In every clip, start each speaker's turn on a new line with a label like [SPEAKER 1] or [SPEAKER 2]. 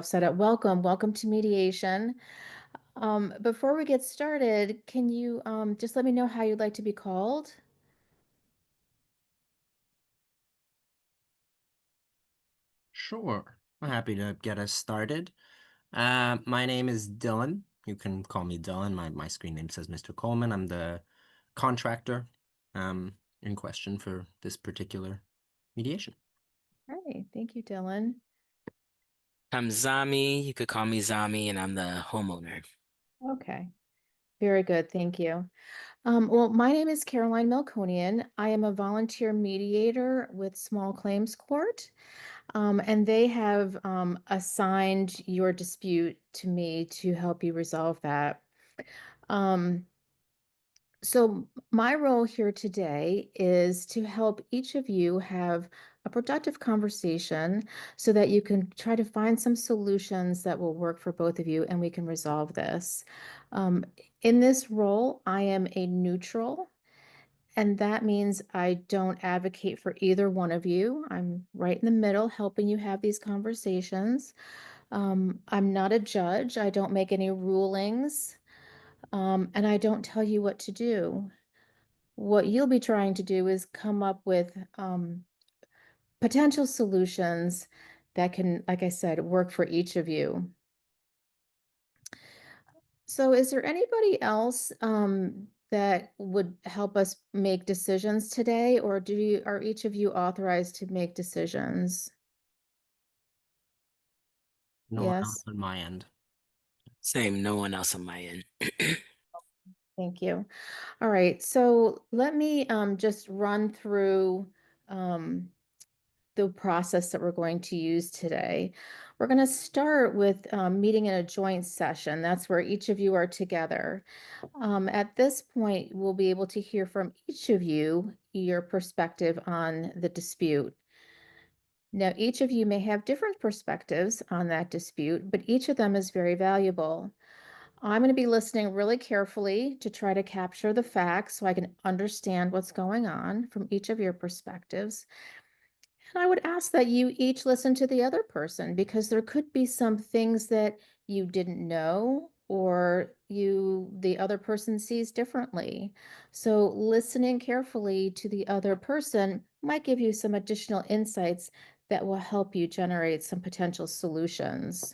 [SPEAKER 1] Set up. Welcome to mediation. Before we get started, can you just let me know how you'd like to be called?
[SPEAKER 2] Sure. I'm happy to get us started. My name is Dylan. You can call me Dylan. My screen name says Mr. Coleman. I'm the contractor in question for this particular mediation.
[SPEAKER 1] All right, thank you, Dylan.
[SPEAKER 3] I'm Zami. You could call me Zami, and I'm the homeowner.
[SPEAKER 1] Okay, very good, thank you. Well, my name is Caroline Melkonian. I am a volunteer mediator with Small Claims Court, and they have assigned your dispute to me to help you resolve that. Um, So, my role here today is to help each of you have a productive conversation so that you can try to find some solutions that will work for both of you and we can resolve this. Um, in this role, I am a neutral, and that means I don't advocate for either one of you. I'm right in the middle helping you have these conversations. I'm not a judge, I don't make any rulings, and I don't tell you what to do. What you'll be trying to do is come up with potential solutions that can, like I said, work for each of you. So, is there anybody else that would help us make decisions today, or are each of you authorized to make decisions?
[SPEAKER 2] No one else
[SPEAKER 1] Yes,
[SPEAKER 2] on my end.
[SPEAKER 3] Same, no one else on my end.
[SPEAKER 1] thank you. All right, so let me just run through um, the process that we're going to use today. We're going to start with meeting in a joint session. That's where each of you are together. At this point, we'll be able to hear from each of you your perspective on the dispute. Now, each of you may have different perspectives on that dispute, but each of them is very valuable. I'm going to be listening really carefully to try to capture the facts so I can understand what's going on from each of your perspectives. And I would ask that you each listen to the other person because there could be some things that you didn't know or the other person sees differently. So listening carefully to the other person might give you some additional insights that will help you generate some potential solutions.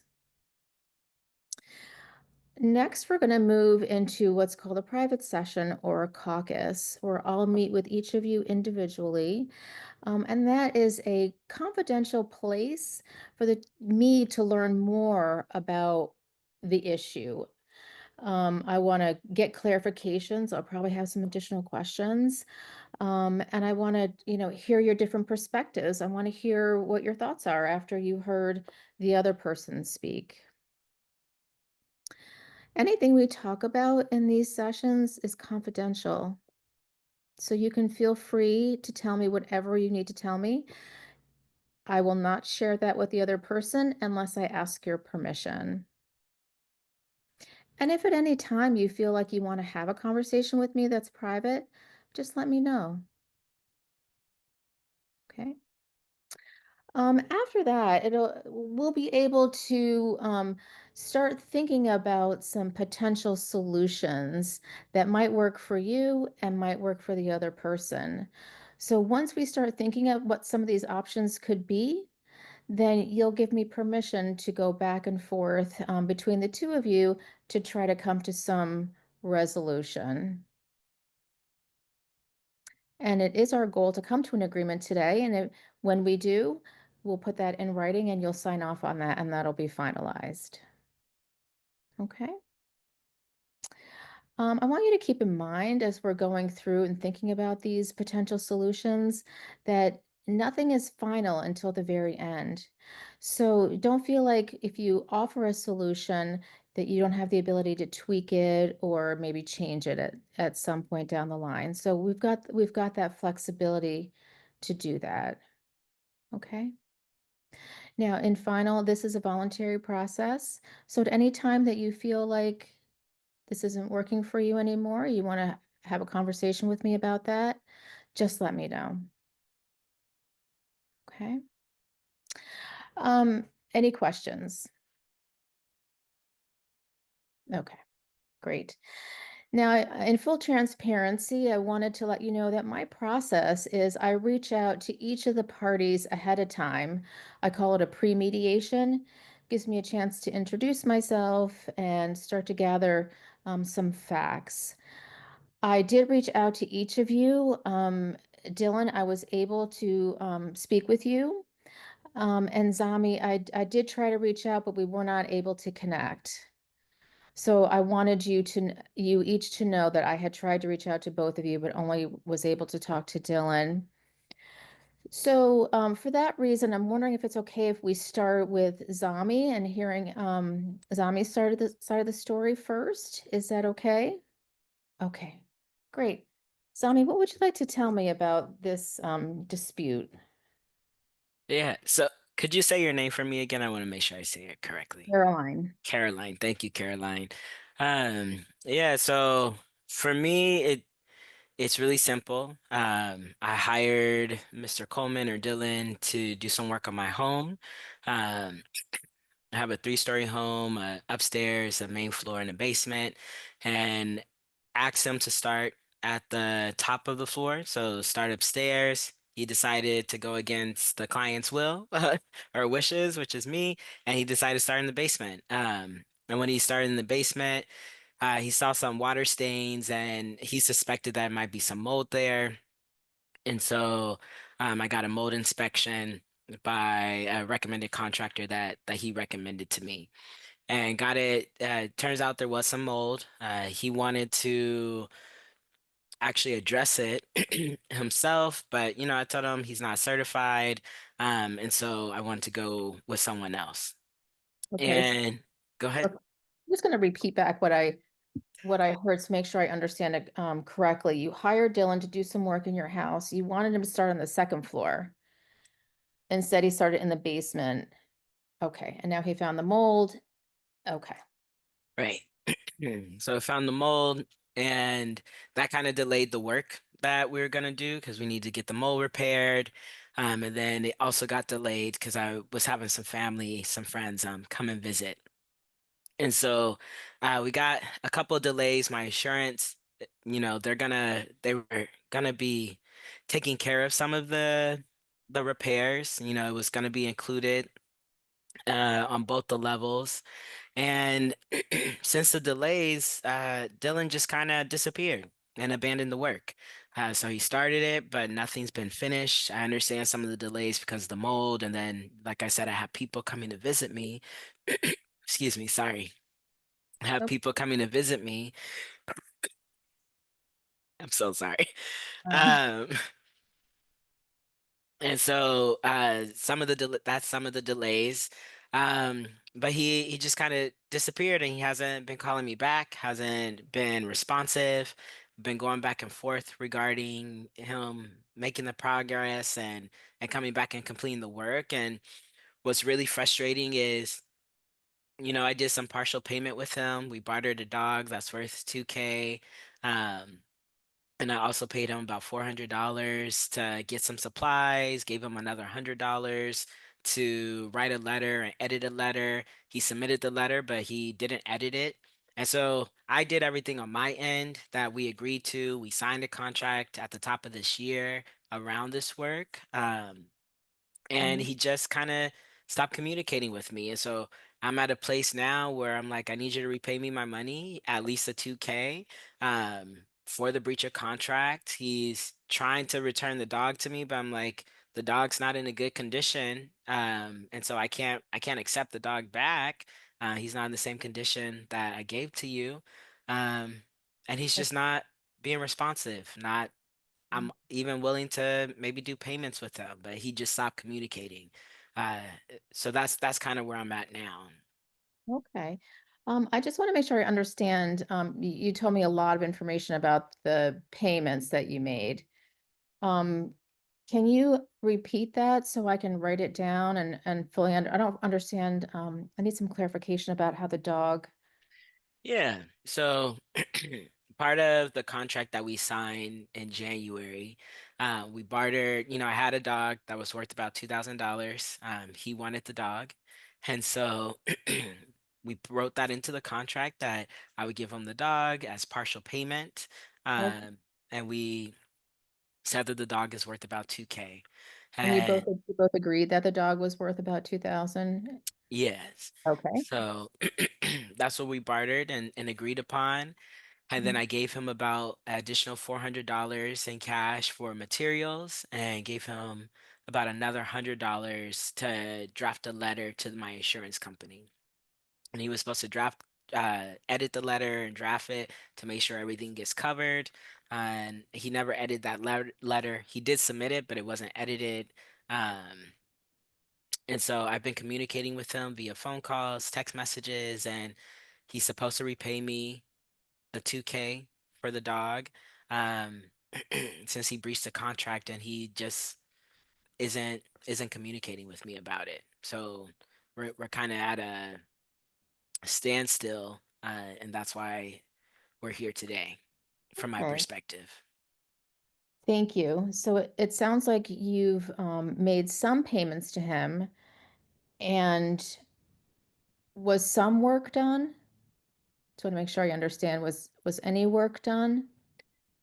[SPEAKER 1] Next, we're going to move into what's called a private session or a caucus, where I'll meet with each of you individually. And that is a confidential place for me to learn more about the issue. I want to get clarifications. I'll probably have some additional questions. And I want to, hear your different perspectives. I want to hear what your thoughts are after you heard the other person speak. Anything we talk about in these sessions is confidential. So you can feel free to tell me whatever you need to tell me. I will not share that with the other person unless I ask your permission. And if at any time you feel like you want to have a conversation with me that's private, just let me know. Okay. After that, we'll be able to start thinking about some potential solutions that might work for you and might work for the other person. So once we start thinking of what some of these options could be, then you'll give me permission to go back and forth between the two of you to try to come to some resolution. And it is our goal to come to an agreement today. And when we do, we'll put that in writing and you'll sign off on that and that'll be finalized. Okay. I want you to keep in mind as we're going through and thinking about these potential solutions that nothing is final until the very end. So don't feel like if you offer a solution that you don't have the ability to tweak it or maybe change it at some point down the line. So we've got that flexibility to do that. Okay. Now, in final, this is a voluntary process. So at any time that you feel like this isn't working for you anymore, you want to have a conversation with me about that, just let me know. Okay. Any questions? Okay, great. Now, in full transparency, I wanted to let you know that my process is I reach out to each of the parties ahead of time. I call it a pre-mediation. Gives me a chance to introduce myself and start to gather some facts. I did reach out to each of you. Dylan, I was able to speak with you. And Zami, I did try to reach out, but we were not able to connect. So I wanted you each to know that I had tried to reach out to both of you, but only was able to talk to Dylan. So for that reason, I'm wondering if it's okay if we start with Zami and hearing Zami started the side of the story first. Is that okay? Okay, great. Zami, what would you like to tell me about this dispute?
[SPEAKER 3] Yeah. So could you say your name for me again? I want to make sure I say it correctly.
[SPEAKER 1] Caroline.
[SPEAKER 3] Caroline. Thank you, Caroline. Yeah, so for me, it's really simple. I hired Mr. Coleman or Dylan to do some work on my home. Um, I have a three-story home, upstairs, a main floor, and a basement, and asked him to start at the top of the floor. So start upstairs. He decided to go against the client's will or wishes, which is me, and he decided to start in the basement. And when he started in the basement, he saw some water stains, and he suspected that might be some mold there. And so I got a mold inspection by a recommended contractor that he recommended to me and got it. Turns out there was some mold. He wanted to actually address it himself, but I told him he's not certified, and so I wanted to go with someone else.
[SPEAKER 1] Okay,
[SPEAKER 3] And go ahead.
[SPEAKER 1] okay. I'm just going to repeat back what I heard to make sure I understand it correctly. You hired Dylan to do some work in your house. You wanted him to start on the second floor. Instead, he started in the basement. Okay, and now he found the mold. Okay.
[SPEAKER 3] Right. So I found the mold, and that kind of delayed the work that we were gonna do because we need to get the mold repaired. And then it also got delayed because I was having some family, some friends come and visit. And so we got a couple of delays. My insurance, they were gonna be taking care of some of the repairs. It was gonna be included on both the levels. And since the delays, Dylan just kind of disappeared and abandoned the work. So he started it, but nothing's been finished. I understand some of the delays because of the mold. And then, like I said, I have people coming to visit me. Excuse me, sorry. I have
[SPEAKER 1] Nope.
[SPEAKER 3] people coming to visit me. I'm so sorry.
[SPEAKER 1] Uh,
[SPEAKER 3] Um, And so that's some of the delays. But he just kind of disappeared and he hasn't been calling me back, hasn't been responsive, been going back and forth regarding him making the progress and coming back and completing the work. And what's really frustrating is, I did some partial payment with him. We bartered a dog that's worth 2K. Um, and I also paid him about $400 to get some supplies, gave him another $100 to write a letter and edit a letter. He submitted the letter, but he didn't edit it. And so I did everything on my end that we agreed to. We signed a contract at the top of this year around this work. And
[SPEAKER 1] mhm.
[SPEAKER 3] he just kind of stopped communicating with me. And so I'm at a place now where I'm like, I need you to repay me my money, at least a 2K, for the breach of contract. He's trying to return the dog to me, but I'm like, the dog's not in a good condition. And so I can't accept the dog back. He's not in the same condition that I gave to you. Um, and he's just not being responsive, not I'm even willing to maybe do payments with him, but he just stopped communicating. Uh, so that's kind of where I'm at now.
[SPEAKER 1] Okay. I just want to make sure I understand. You told me a lot of information about the payments that you made. Um, can you repeat that so I can write it down and fully I don't understand. I need some clarification about how the dog.
[SPEAKER 3] Yeah. So part of the contract that we signed in January, we bartered, I had a dog that was worth about $2,000. He wanted the dog. And so we wrote that into the contract that I would give him the dog as partial payment.
[SPEAKER 1] Okay.
[SPEAKER 3] And we said that the dog is worth about 2K.
[SPEAKER 1] And
[SPEAKER 3] And
[SPEAKER 1] you both agreed that the dog was worth about 2,000?
[SPEAKER 3] yes,
[SPEAKER 1] Okay.
[SPEAKER 3] so that's what we bartered and agreed upon. And then
[SPEAKER 1] Mhm.
[SPEAKER 3] I gave him about additional $400 in cash for materials and gave him about another $100 to draft a letter to my insurance company. And he was supposed to edit the letter and draft it to make sure everything gets covered. And he never edited that letter. He did submit it, but it wasn't edited. Um, and so I've been communicating with him via phone calls, text messages, and he's supposed to repay me the 2K for the dog. Um, since he breached the contract and he just isn't communicating with me about it. So we're kind of at a standstill, and that's why we're here today, from my
[SPEAKER 1] Okay.
[SPEAKER 3] perspective.
[SPEAKER 1] Thank you. So it sounds like you've made some payments to him, and was some work done? Just want to make sure I understand. Was any work done?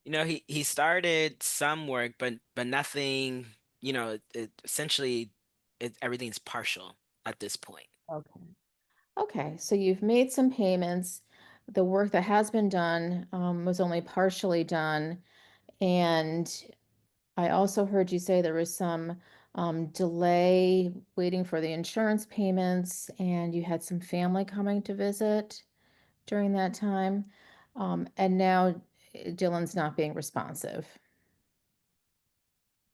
[SPEAKER 3] He started some work, but nothing. Essentially, everything's partial at this point.
[SPEAKER 1] Okay. Okay, so you've made some payments. The work that has been done was only partially done. And I also heard you say there was some delay waiting for the insurance payments, and you had some family coming to visit during that time. And now Dylan's not being responsive.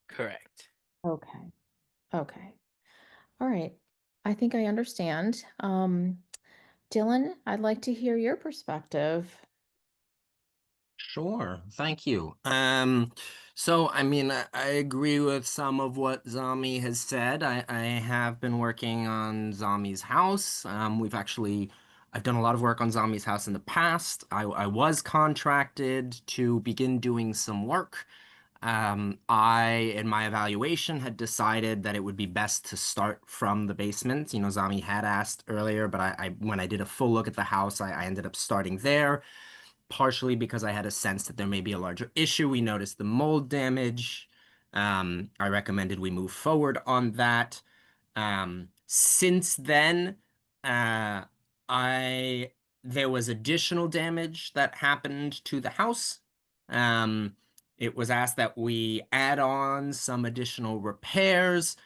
[SPEAKER 3] Correct.
[SPEAKER 1] Okay, okay. All right. I think I understand. Dylan, I'd like to hear your perspective.
[SPEAKER 2] Sure, thank you. So I mean, I agree with some of what Zami has said. I have been working on Zami's house. I've done a lot of work on Zami's house in the past. I was contracted to begin doing some work. In my evaluation, had decided that it would be best to start from the basement. You know, Zami had asked earlier, but when I did a full look at the house, I ended up starting there partially because I had a sense that there may be a larger issue. We noticed the mold damage. I recommended we move forward on that. Since then, uh, I there was additional damage that happened to the house. Um, it was asked that we add on some additional repairs.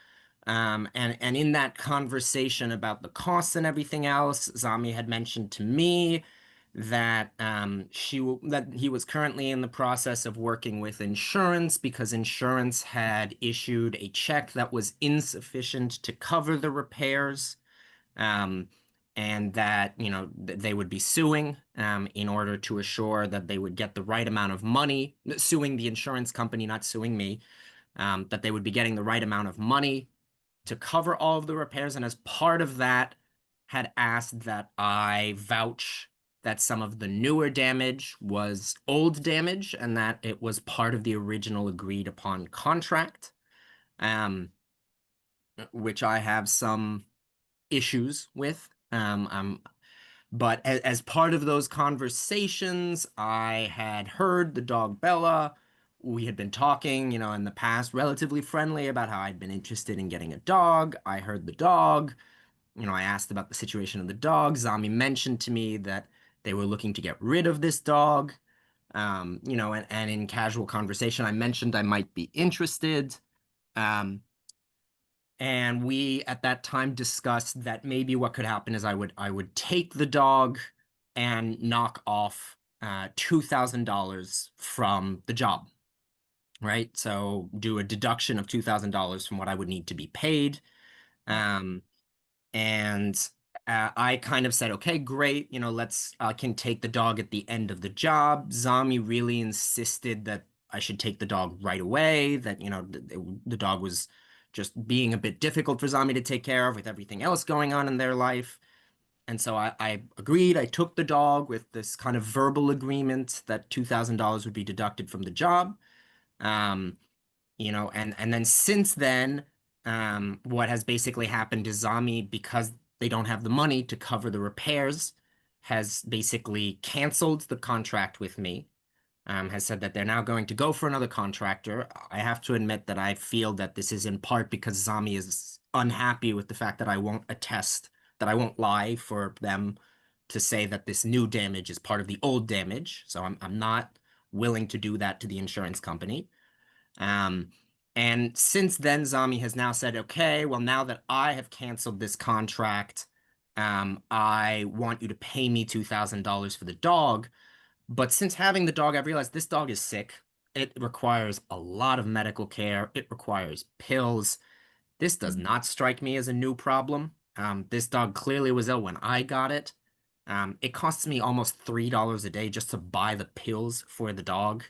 [SPEAKER 2] And in that conversation about the costs and everything else, Zami had mentioned to me that that he was currently in the process of working with insurance because insurance had issued a check that was insufficient to cover the repairs. Um, and that, they would be suing in order to assure that they would get the right amount of money, suing the insurance company, not suing me, that they would be getting the right amount of money to cover all of the repairs, and as part of that, had asked that I vouch that some of the newer damage was old damage and that it was part of the original agreed upon contract, um, which I have some issues with. But as part of those conversations, I had heard the dog Bella. We had been talking, in the past, relatively friendly about how I'd been interested in getting a dog. I heard the dog. I asked about the situation of the dog. Zami mentioned to me that they were looking to get rid of this dog. And in casual conversation, I mentioned I might be interested. Um, and we at that time discussed that maybe what could happen is I would take the dog and knock off $2,000 from the job, right? So do a deduction of $2,000 from what I would need to be paid. Um, and I kind of said, okay, great, let's can take the dog at the end of the job. Zami really insisted that I should take the dog right away, that, the dog was just being a bit difficult for Zami to take care of with everything else going on in their life. And so I agreed. I took the dog with this kind of verbal agreement that $2,000 would be deducted from the job. Um, and then since then, what has basically happened is Zami, because they don't have the money to cover the repairs, has basically canceled the contract with me, has said that they're now going to go for another contractor. I have to admit that I feel that this is in part because Zami is unhappy with the fact that I won't attest, that I won't lie for them to say that this new damage is part of the old damage. So I'm not willing to do that to the insurance company. Um, and since then, Zami has now said, okay, well, now that I have canceled this contract, I want you to pay me $2,000 for the dog. But since having the dog, I've realized this dog is sick. It requires a lot of medical care. It requires pills. This does not strike me as a new problem. This dog clearly was ill when I got it. It costs me almost $3 a day just to buy the pills for the dog.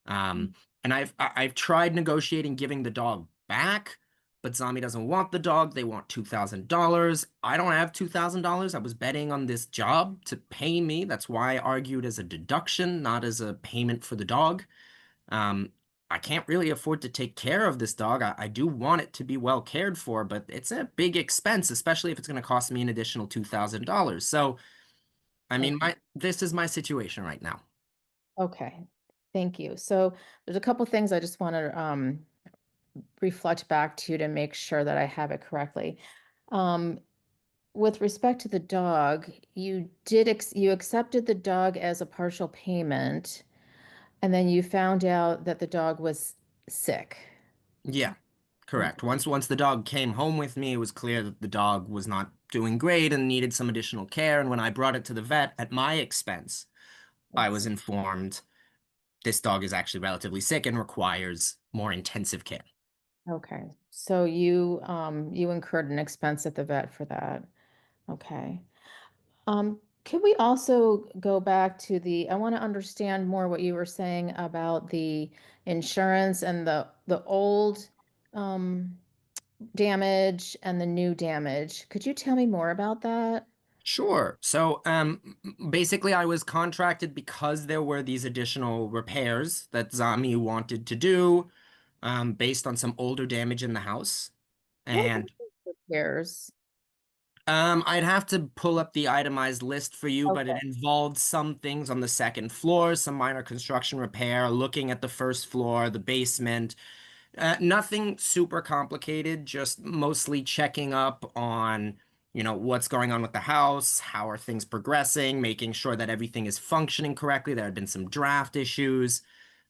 [SPEAKER 2] Um, and I've tried negotiating giving the dog back, but Zami doesn't want the dog. They want $2,000. I don't have $2,000. I was betting on this job to pay me. That's why I argued as a deduction, not as a payment for the dog. Um, I can't really afford to take care of this dog. I do want it to be well cared for, but it's a big expense, especially if it's going to cost me an additional $2,000. So, I mean,
[SPEAKER 1] Okay.
[SPEAKER 2] this is my situation right now.
[SPEAKER 1] Okay. Thank you. So there's a couple things I just want to reflect back to make sure that I have it correctly. Um, with respect to the dog, you you accepted the dog as a partial payment, and then you found out that the dog was sick.
[SPEAKER 2] Yeah, correct.
[SPEAKER 1] Okay.
[SPEAKER 2] Once the dog came home with me, it was clear that the dog was not doing great and needed some additional care. And when I brought it to the vet at my expense, I was
[SPEAKER 1] Yes.
[SPEAKER 2] informed this dog is actually relatively sick and requires more intensive care.
[SPEAKER 1] Okay. So you incurred an expense at the vet for that. Okay. Could we also go back to I want to understand more what you were saying about the insurance and the old um, damage and the new damage. Could you tell me more about that?
[SPEAKER 2] Sure. So, basically, I was contracted because there were these additional repairs that Zami wanted to do, based on some older damage in the house.
[SPEAKER 1] What are
[SPEAKER 2] And
[SPEAKER 1] the repairs?
[SPEAKER 2] I'd have to pull up the itemized list for you, but it
[SPEAKER 1] Okay.
[SPEAKER 2] involved some things on the second floor, some minor construction repair, looking at the first floor, the basement. Nothing super complicated, just mostly checking up on, what's going on with the house, how are things progressing, making sure that everything is functioning correctly. There had been some draft issues.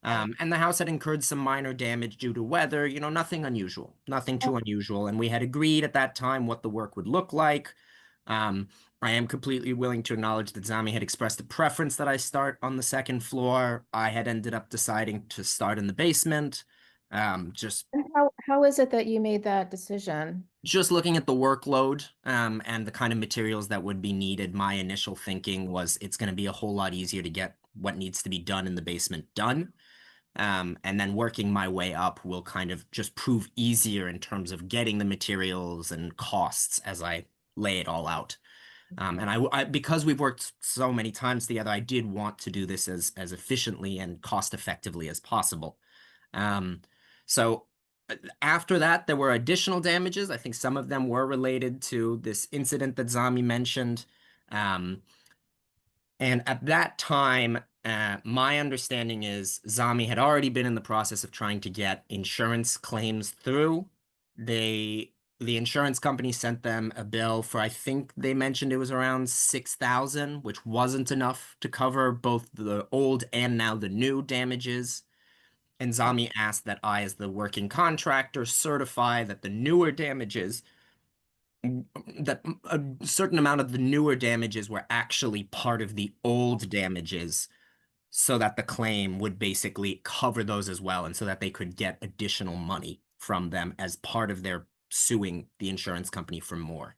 [SPEAKER 1] Okay.
[SPEAKER 2] And the house had incurred some minor damage due to weather, nothing unusual, nothing too unusual. And we had agreed at that time what the work would look like. Um, I am completely willing to acknowledge that Zami had expressed a preference that I start on the second floor. I had ended up deciding to start in the basement. Just
[SPEAKER 1] And how is it that you made that decision?
[SPEAKER 2] just looking at the workload, and the kind of materials that would be needed, my initial thinking was it's going to be a whole lot easier to get what needs to be done in the basement done. And then working my way up will kind of just prove easier in terms of getting the materials and costs as I lay it all out. And because we've worked so many times together, I did want to do this as efficiently and cost effectively as possible. Um, so after that, there were additional damages. I think some of them were related to this incident that Zami mentioned. Um, and at that time, my understanding is Zami had already been in the process of trying to get insurance claims through. The insurance company sent them a bill for, I think they mentioned it was around 6,000, which wasn't enough to cover both the old and now the new damages. And Zami asked that I, as the working contractor, certify that the newer damages, that a certain amount of the newer damages were actually part of the old damages, so that the claim would basically cover those as well, and so that they could get additional money from them as part of their suing the insurance company for more.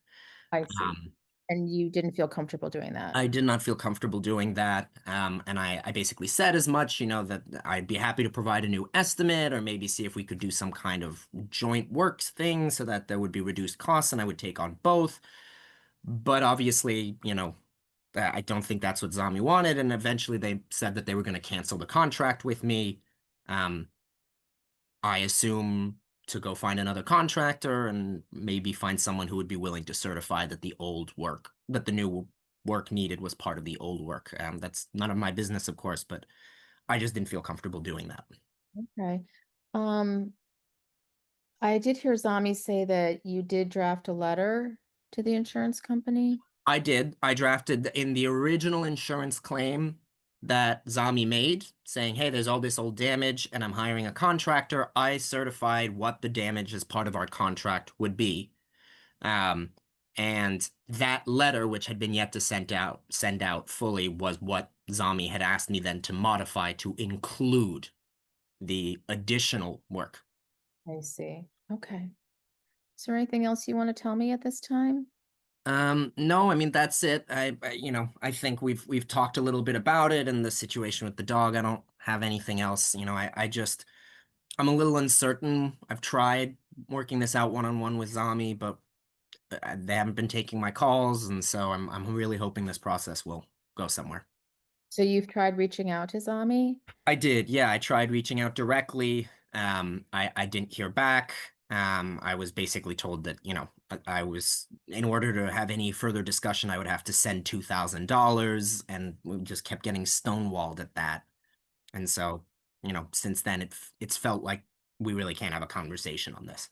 [SPEAKER 1] I see.
[SPEAKER 2] Um,
[SPEAKER 1] And you didn't feel comfortable doing that.
[SPEAKER 2] I did not feel comfortable doing that. And I basically said as much, that I'd be happy to provide a new estimate or maybe see if we could do some kind of joint works thing so that there would be reduced costs and I would take on both. But obviously, I don't think that's what Zami wanted. And eventually they said that they were going to cancel the contract with me. Um, I assume to go find another contractor and maybe find someone who would be willing to certify that the new work needed was part of the old work. That's none of my business, of course, but I just didn't feel comfortable doing that.
[SPEAKER 1] Okay. Um, I did hear Zami say that you did draft a letter to the insurance company.
[SPEAKER 2] I did. I drafted in the original insurance claim that Zami made, saying, hey, there's all this old damage and I'm hiring a contractor. I certified what the damage as part of our contract would be. Um, and that letter, which had been yet to send out fully, was what Zami had asked me then to modify to include the additional work.
[SPEAKER 1] I see. Okay. Is there anything else you want to tell me at this time?
[SPEAKER 2] No, I mean that's it. I think we've talked a little bit about it and the situation with the dog. I don't have anything else. I'm a little uncertain. I've tried working this out one-on-one with Zami, but they haven't been taking my calls, and so I'm really hoping this process will go somewhere.
[SPEAKER 1] So you've tried reaching out to Zami?
[SPEAKER 2] I did, yeah. I tried reaching out directly. I didn't hear back. I was basically told that, I was, in order to have any further discussion, I would have to send $2,000, and we just kept getting stonewalled at that. And so, since then it's felt like we really can't have a conversation on this.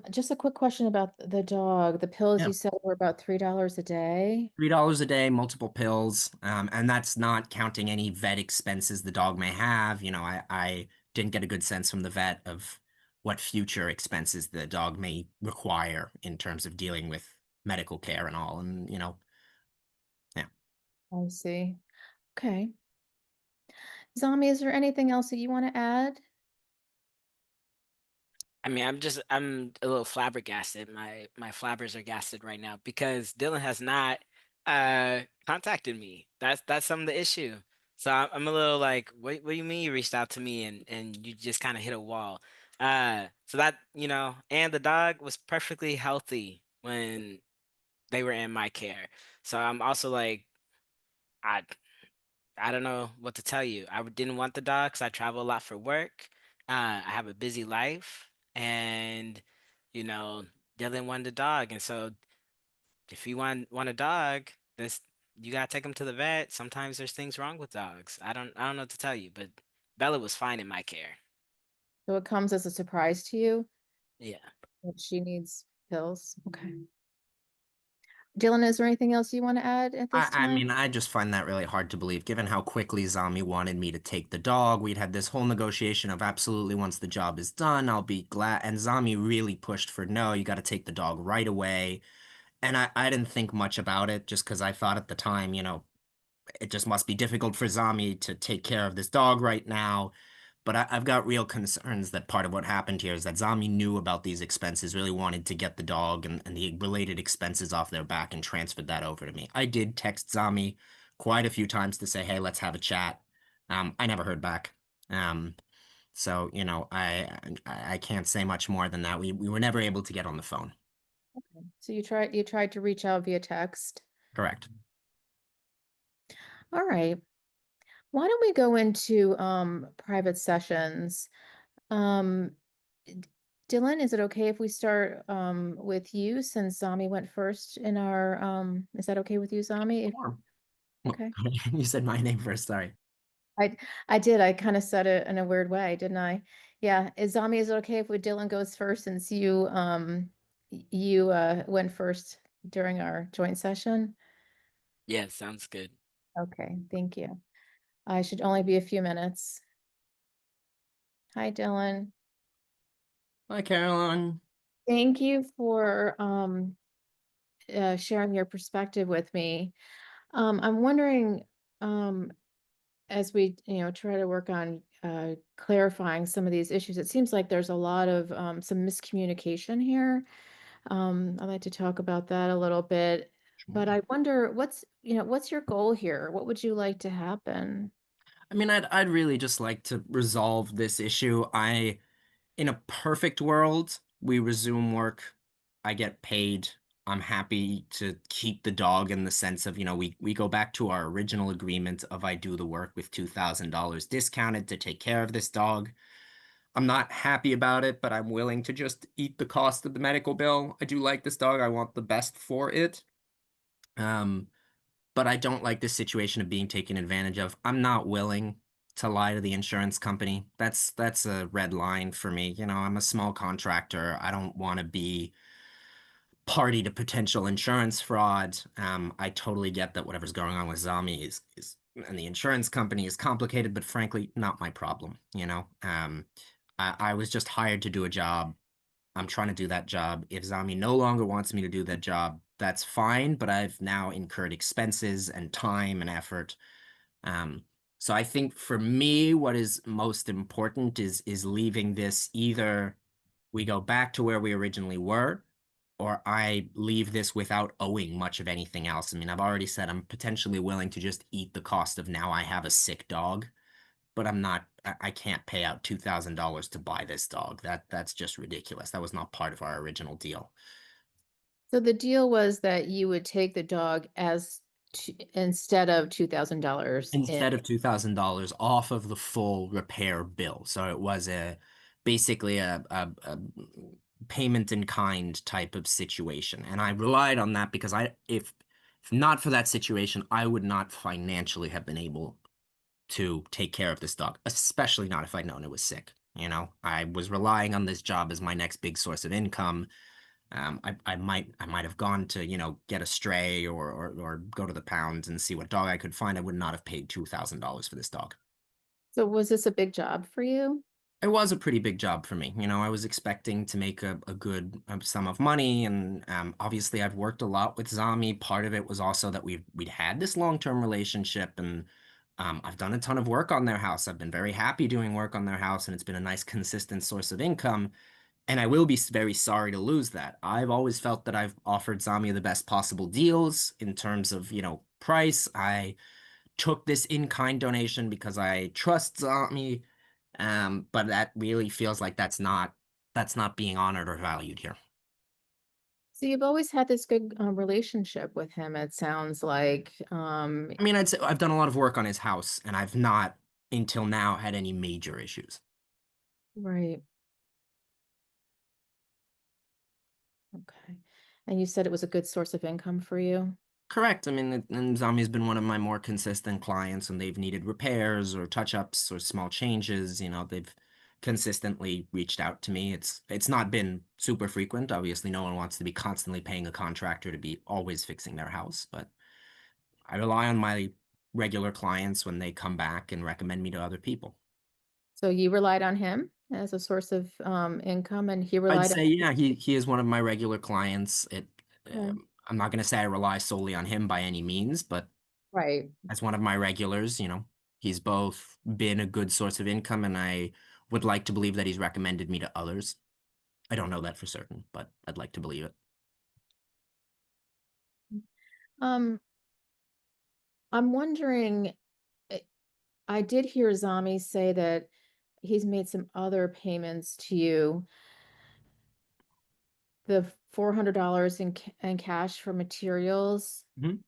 [SPEAKER 1] Just a quick question about the dog. The pills
[SPEAKER 2] Yeah.
[SPEAKER 1] you said were about $3 a day.
[SPEAKER 2] $3 a day, multiple pills, and that's not counting any vet expenses the dog may have. I didn't get a good sense from the vet of what future expenses the dog may require in terms of dealing with medical care and all. And, yeah.
[SPEAKER 1] I see. Okay. Zami, is there anything else that you want to add?
[SPEAKER 3] I mean, I'm a little flabbergasted. My flabbers are gasted right now because Dylan has not contacted me. That's some of the issue. So I'm a little like, what do you mean you reached out to me and you just kind of hit a wall? So that, and the dog was perfectly healthy when they were in my care. So I'm also like, I I don't know what to tell you. I didn't want the dog because I travel a lot for work. I have a busy life, and you know, Dylan wanted a dog, and so if you want a dog, this you gotta take him to the vet. Sometimes there's things wrong with dogs. I don't know what to tell you, but Bella was fine in my care.
[SPEAKER 1] So it comes as a surprise to you
[SPEAKER 3] Yeah.
[SPEAKER 1] that she needs pills. Okay. Dylan, is there anything else you want to add at this
[SPEAKER 2] I
[SPEAKER 1] time?
[SPEAKER 2] mean, I just find that really hard to believe, given how quickly Zami wanted me to take the dog. We'd had this whole negotiation of absolutely once the job is done, I'll be glad. And Zami really pushed for no, you got to take the dog right away. And I didn't think much about it just because I thought at the time, it just must be difficult for Zami to take care of this dog right now. But I've got real concerns that part of what happened here is that Zami knew about these expenses, really wanted to get the dog and the related expenses off their back and transferred that over to me. I did text Zami quite a few times to say, hey, let's have a chat. I never heard back. Um, so, I can't say much more than that. We were never able to get on the phone.
[SPEAKER 1] So you tried to reach out via text.
[SPEAKER 2] Correct.
[SPEAKER 1] All right. Why don't we go into private sessions? Um, D- Dylan, is it okay if we start with you since Zami went first in our is that okay with you, Zami?
[SPEAKER 2] Sure.
[SPEAKER 1] Okay.
[SPEAKER 2] You said my name first, sorry.
[SPEAKER 1] I I did. I kind of said it in a weird way, didn't I? Yeah. Zami, is it okay if Dylan goes first since you went first during our joint session?
[SPEAKER 3] Yeah, sounds good.
[SPEAKER 1] Okay, thank you. I should only be a few minutes. Hi, Dylan.
[SPEAKER 2] Hi, Caroline.
[SPEAKER 1] Thank you for sharing your perspective with me. I'm wondering, um, as we, try to work on clarifying some of these issues, it seems like there's a lot of some miscommunication here. I'd like to talk about that a little bit,
[SPEAKER 2] Sure.
[SPEAKER 1] but I wonder what's your goal here? What would you like to happen?
[SPEAKER 2] I mean, I'd really just like to resolve this issue. In a perfect world, we resume work. I get paid. I'm happy to keep the dog in the sense of, we go back to our original agreement of I do the work with $2,000 discounted to take care of this dog. I'm not happy about it, but I'm willing to just eat the cost of the medical bill. I do like this dog. I want the best for it. Um, but I don't like this situation of being taken advantage of. I'm not willing to lie to the insurance company. That's a red line for me. You know, I'm a small contractor. I don't want to be party to potential insurance fraud. I totally get that whatever's going on with Zami is and the insurance company is complicated, but frankly, not my problem, you know? I was just hired to do a job. I'm trying to do that job. If Zami no longer wants me to do that job, that's fine, but I've now incurred expenses and time and effort. Um, so I think for me, what is most important is leaving this either we go back to where we originally were, or I leave this without owing much of anything else. I mean, I've already said I'm potentially willing to just eat the cost of now I have a sick dog, but I can't pay out $2,000 to buy this dog. That's just ridiculous. That was not part of our original deal.
[SPEAKER 1] So the deal was that you would take the dog as instead of $2,000 in.
[SPEAKER 2] Instead of $2,000 off of the full repair bill. So it was basically a payment in kind type of situation. And I relied on that because if not for that situation, I would not financially have been able to take care of this dog, especially not if I'd known it was sick. You know, I was relying on this job as my next big source of income. I might have gone to, get a stray or go to the pounds and see what dog I could find. I would not have paid $2,000 for this dog.
[SPEAKER 1] So was this a big job for you?
[SPEAKER 2] It was a pretty big job for me. You know, I was expecting to make a good sum of money, and obviously I've worked a lot with Zami. Part of it was also that we'd had this long-term relationship, and I've done a ton of work on their house. I've been very happy doing work on their house, and it's been a nice, consistent source of income. And I will be very sorry to lose that. I've always felt that I've offered Zami the best possible deals in terms of, price. I took this in-kind donation because I trust Zami, but that really feels like that's not being honored or valued here.
[SPEAKER 1] So you've always had this good relationship with him, it sounds like.
[SPEAKER 2] I mean, I'd say I've done a lot of work on his house, and I've not until now had any major issues.
[SPEAKER 1] Right. Okay. And you said it was a good source of income for you?
[SPEAKER 2] Correct. I mean, and Zami's been one of my more consistent clients, and they've needed repairs or touch-ups or small changes. You know, they've consistently reached out to me. It's not been super frequent. Obviously, no one wants to be constantly paying a contractor to be always fixing their house, but I rely on my regular clients when they come back and recommend me to other people.
[SPEAKER 1] So you relied on him as a source of income, and he
[SPEAKER 2] I'd
[SPEAKER 1] relied on
[SPEAKER 2] say, yeah, he is one of my regular clients.
[SPEAKER 1] you.
[SPEAKER 2] I'm not going to say I rely solely on him by any means, but
[SPEAKER 1] Right.
[SPEAKER 2] as one of my regulars, he's both been a good source of income, and I would like to believe that he's recommended me to others. I don't know that for certain, but I'd like to believe it.
[SPEAKER 1] Um, I'm wondering, eh, I did hear Zami say that he's made some other payments to you, the $400 in cash for materials
[SPEAKER 2] Mhm.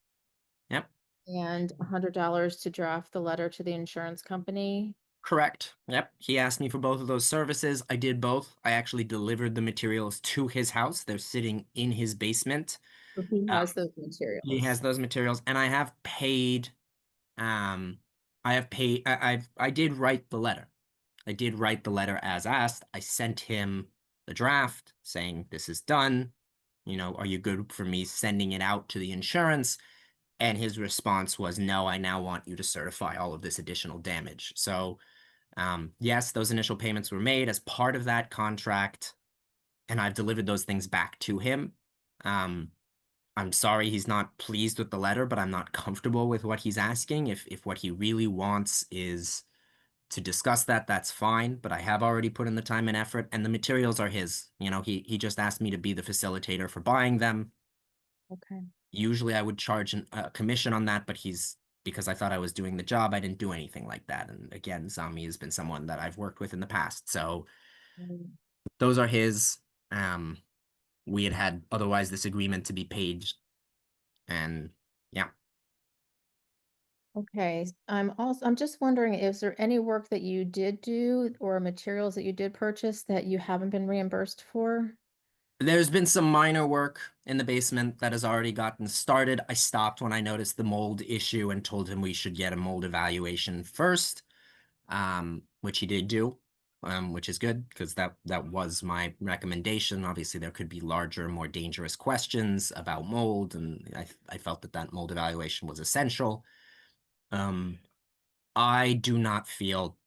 [SPEAKER 2] Yep.
[SPEAKER 1] and $100 to draft the letter to the insurance company.
[SPEAKER 2] Correct. Yep. He asked me for both of those services. I did both. I actually delivered the materials to his house. They're sitting in his basement.
[SPEAKER 1] So he
[SPEAKER 2] Uh,
[SPEAKER 1] has those
[SPEAKER 2] he has
[SPEAKER 1] materials.
[SPEAKER 2] those materials, and I have paid. I have paid. I did write the letter. I did write the letter as asked. I sent him the draft saying this is done. Are you good for me sending it out to the insurance? And his response was, no, I now want you to certify all of this additional damage. So, yes, those initial payments were made as part of that contract, and I've delivered those things back to him. Um, I'm sorry he's not pleased with the letter, but I'm not comfortable with what he's asking. If what he really wants is to discuss that, that's fine. But I have already put in the time and effort, and the materials are his. He just asked me to be the facilitator for buying them.
[SPEAKER 1] Okay.
[SPEAKER 2] Usually I would charge a commission on that, but because I thought I was doing the job, I didn't do anything like that. And again, Zami has been someone that I've worked with in the past. So
[SPEAKER 1] Mm.
[SPEAKER 2] those are his. Um, we had otherwise this agreement to be paid, and yeah.
[SPEAKER 1] Okay. I'm just wondering, is there any work that you did do or materials that you did purchase that you haven't been reimbursed for?
[SPEAKER 2] There's been some minor work in the basement that has already gotten started. I stopped when I noticed the mold issue and told him we should get a mold evaluation first, which he did do, which is good because that was my recommendation. Obviously, there could be larger, more dangerous questions about mold, and I felt that that mold evaluation was essential. Um, I do not feel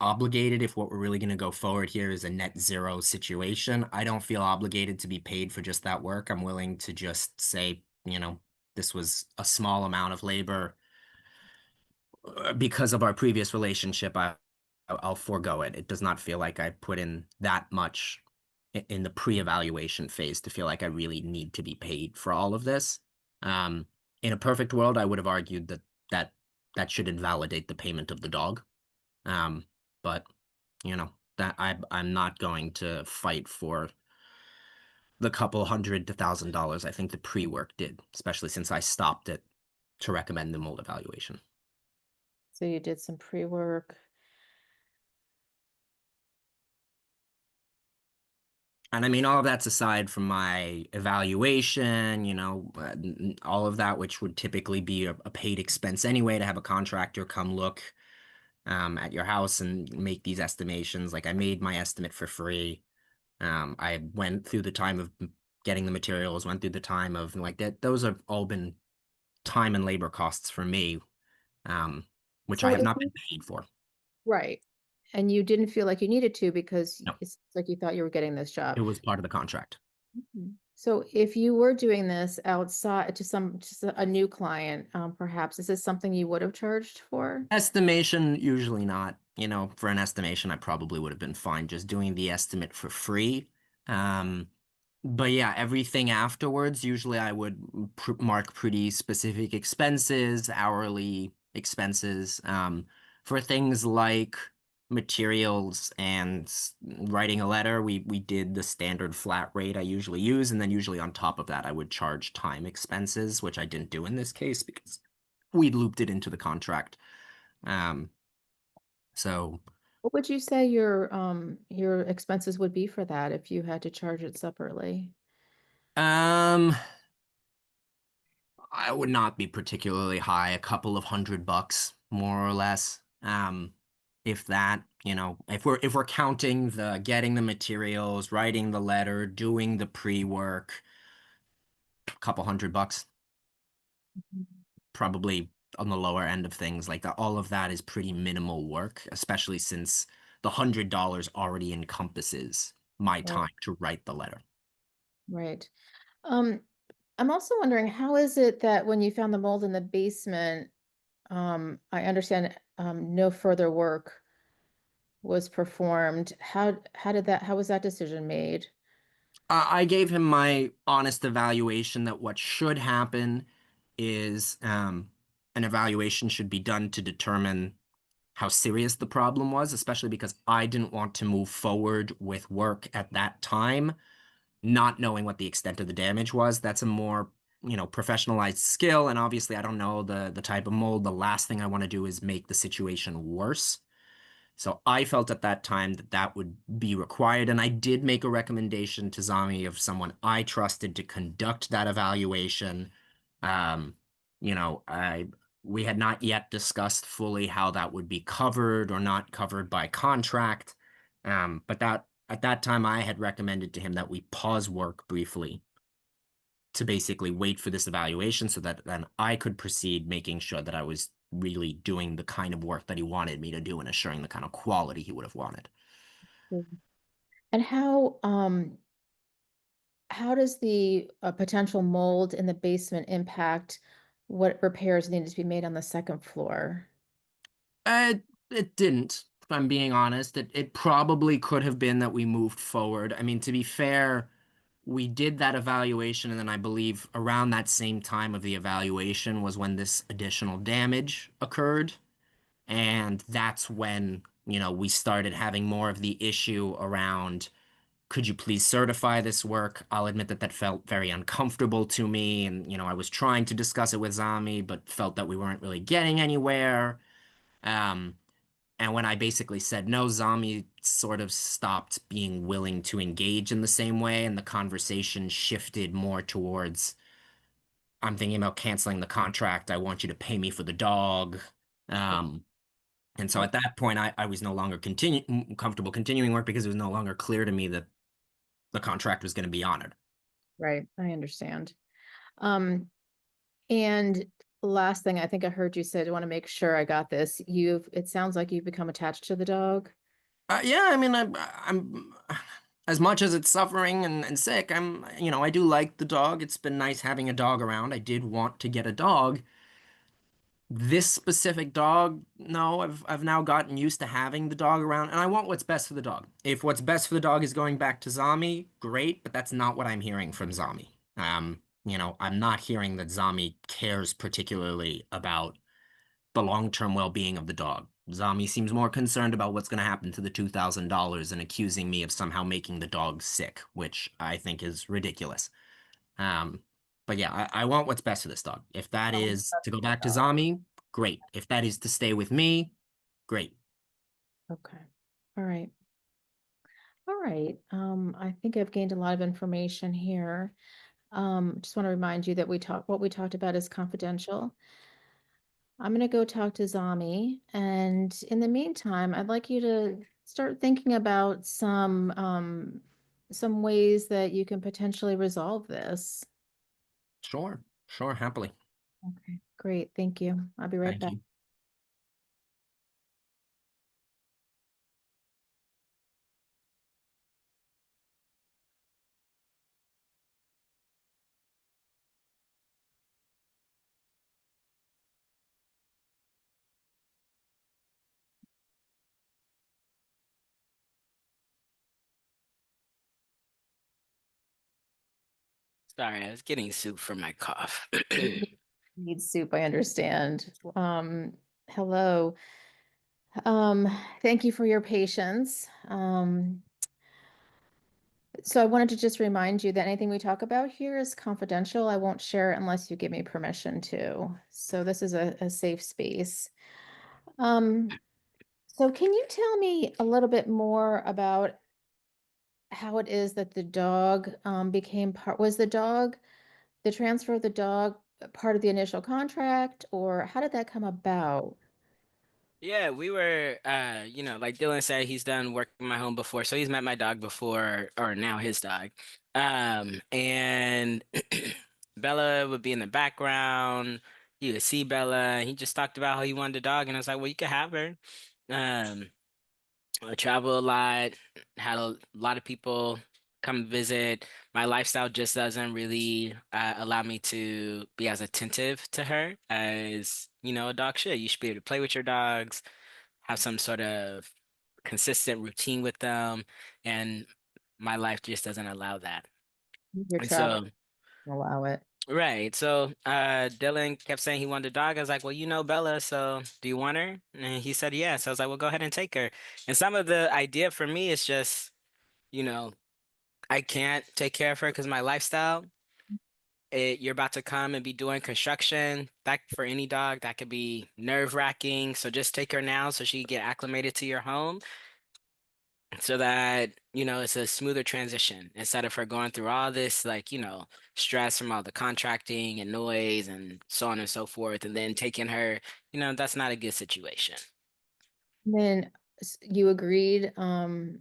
[SPEAKER 2] obligated if what we're really going to go forward here is a net zero situation. I don't feel obligated to be paid for just that work. I'm willing to just say, this was a small amount of labor. Because of our previous relationship, I'll forego it. It does not feel like I put in that much in the pre-evaluation phase to feel like I really need to be paid for all of this. Um, in a perfect world, I would have argued that that should invalidate the payment of the dog. Um, but that I'm not going to fight for the couple hundred to $1,000 I think the pre-work did, especially since I stopped it to recommend the mold evaluation.
[SPEAKER 1] So you did some pre-work.
[SPEAKER 2] And I mean, all of that's aside from my evaluation, all of that, which would typically be a paid expense anyway, to have a contractor come look at your house and make these estimations. Like I made my estimate for free. I went through the time of getting the materials, went through the time of like that. Those have all been time and labor costs for me, um, which I
[SPEAKER 1] So
[SPEAKER 2] have
[SPEAKER 1] if
[SPEAKER 2] not been
[SPEAKER 1] you,
[SPEAKER 2] paid for.
[SPEAKER 1] right. And you didn't feel like you needed to because
[SPEAKER 2] No,
[SPEAKER 1] it's like you thought you were getting this
[SPEAKER 2] it
[SPEAKER 1] job.
[SPEAKER 2] was part of the contract.
[SPEAKER 1] Mhm. So if you were doing this outside to just a new client, perhaps, is this something you would have charged for?
[SPEAKER 2] Estimation, usually not. For an estimation, I probably would have been fine just doing the estimate for free. Um, but yeah, everything afterwards, usually I would mark pretty specific expenses, hourly expenses, for things like materials and writing a letter. We did the standard flat rate I usually use, and then usually on top of that, I would charge time expenses, which I didn't do in this case because we looped it into the contract. Um, so
[SPEAKER 1] What would you say your expenses would be for that if you had to charge it separately?
[SPEAKER 2] um, I would not be particularly high, a couple of $100 more or less. If that, if we're counting the getting the materials, writing the letter, doing the pre-work, a couple $100,
[SPEAKER 1] Mhm.
[SPEAKER 2] probably on the lower end of things. Like that, all of that is pretty minimal work, especially since the $100 already encompasses my
[SPEAKER 1] Right,
[SPEAKER 2] time to write the letter.
[SPEAKER 1] right. Um, I'm also wondering, how is it that when you found the mold in the basement, I understand no further work was performed. How was that decision made?
[SPEAKER 2] I gave him my honest evaluation that what should happen is an evaluation should be done to determine how serious the problem was, especially because I didn't want to move forward with work at that time, not knowing what the extent of the damage was. That's a more, professionalized skill, and obviously I don't know the type of mold. The last thing I want to do is make the situation worse. So I felt at that time that that would be required, and I did make a recommendation to Zami of someone I trusted to conduct that evaluation. Um, I we had not yet discussed fully how that would be covered or not covered by contract. But that at that time I had recommended to him that we pause work briefly to basically wait for this evaluation so that then I could proceed making sure that I was really doing the kind of work that he wanted me to do and assuring the kind of quality he would have wanted.
[SPEAKER 1] Mhm. And how does the potential mold in the basement impact what repairs needed to be made on the second floor?
[SPEAKER 2] It didn't, if I'm being honest. It probably could have been that we moved forward. I mean, to be fair, we did that evaluation, and then I believe around that same time of the evaluation was when this additional damage occurred. And that's when, we started having more of the issue around could you please certify this work? I'll admit that that felt very uncomfortable to me. And, I was trying to discuss it with Zami, but felt that we weren't really getting anywhere. Um, and when I basically said no, Zami sort of stopped being willing to engage in the same way, and the conversation shifted more towards, I'm thinking about canceling the contract. I want you to pay me for the dog. Um, and so
[SPEAKER 1] Oh,
[SPEAKER 2] at that point, I was no longer comfortable continuing work because it was no longer clear to me that the contract was going to be honored.
[SPEAKER 1] right. I understand. Um, and last thing I think I heard you said, I want to make sure I got this. It sounds like you've become attached to the dog.
[SPEAKER 2] Yeah, I mean, I'm as much as it's suffering and sick, I do like the dog. It's been nice having a dog around. I did want to get a dog. This specific dog, no, I've now gotten used to having the dog around, and I want what's best for the dog. If what's best for the dog is going back to Zami, great, but that's not what I'm hearing from Zami. I'm not hearing that Zami cares particularly about the long-term well-being of the dog. Zami seems more concerned about what's going to happen to the $2,000 and accusing me of somehow making the dog sick, which I think is ridiculous. Um, but yeah, I want what's best for this dog. If that
[SPEAKER 1] Oh,
[SPEAKER 2] is
[SPEAKER 1] that's
[SPEAKER 2] to go
[SPEAKER 1] the
[SPEAKER 2] back to
[SPEAKER 1] dog.
[SPEAKER 2] Zami, great. If that is to stay with me, great.
[SPEAKER 1] Okay. All right. All right. I think I've gained a lot of information here. Just want to remind you that what we talked about is confidential. I'm going to go talk to Zami. And in the meantime, I'd like you to start thinking about some ways that you can potentially resolve this.
[SPEAKER 2] Sure, sure, happily.
[SPEAKER 1] Okay, great. Thank you. I'll be right
[SPEAKER 2] Thank
[SPEAKER 1] back.
[SPEAKER 2] you.
[SPEAKER 3] Sorry, I was getting soup for my cough.
[SPEAKER 1] Need soup, I understand. Hello. Thank you for your patience. So I wanted to just remind you that anything we talk about here is confidential. I won't share it unless you give me permission to. So this is a safe space. Um, so can you tell me a little bit more about how it is that the dog became was the transfer of the dog part of the initial contract, or how did that come about?
[SPEAKER 3] Yeah, we were, like Dylan said, he's done work in my home before, so he's met my dog before, or now his dog. And Bella would be in the background. You would see Bella. He just talked about how he wanted a dog, and I was like, well, you could have her. Um, I travel a lot, had a lot of people come visit. My lifestyle just doesn't really allow me to be as attentive to her as, a dog should. You should be able to play with your dogs, have some sort of consistent routine with them, and my life just doesn't allow that.
[SPEAKER 1] Your
[SPEAKER 3] And
[SPEAKER 1] travel
[SPEAKER 3] so,
[SPEAKER 1] allow it.
[SPEAKER 3] right. So, Dylan kept saying he wanted a dog. I was like, well, you know Bella, so do you want her? And he said yes. I was like, well, go ahead and take her. And some of the idea for me is just, you know, I can't take care of her because my lifestyle. You're about to come and be doing construction. That for any dog, that could be nerve-wracking. So just take her now so she can get acclimated to your home so that, it's a smoother transition instead of her going through all this, like, stress from all the contracting and noise and so on and so forth. And then taking her, that's not a good situation.
[SPEAKER 1] And then you agreed on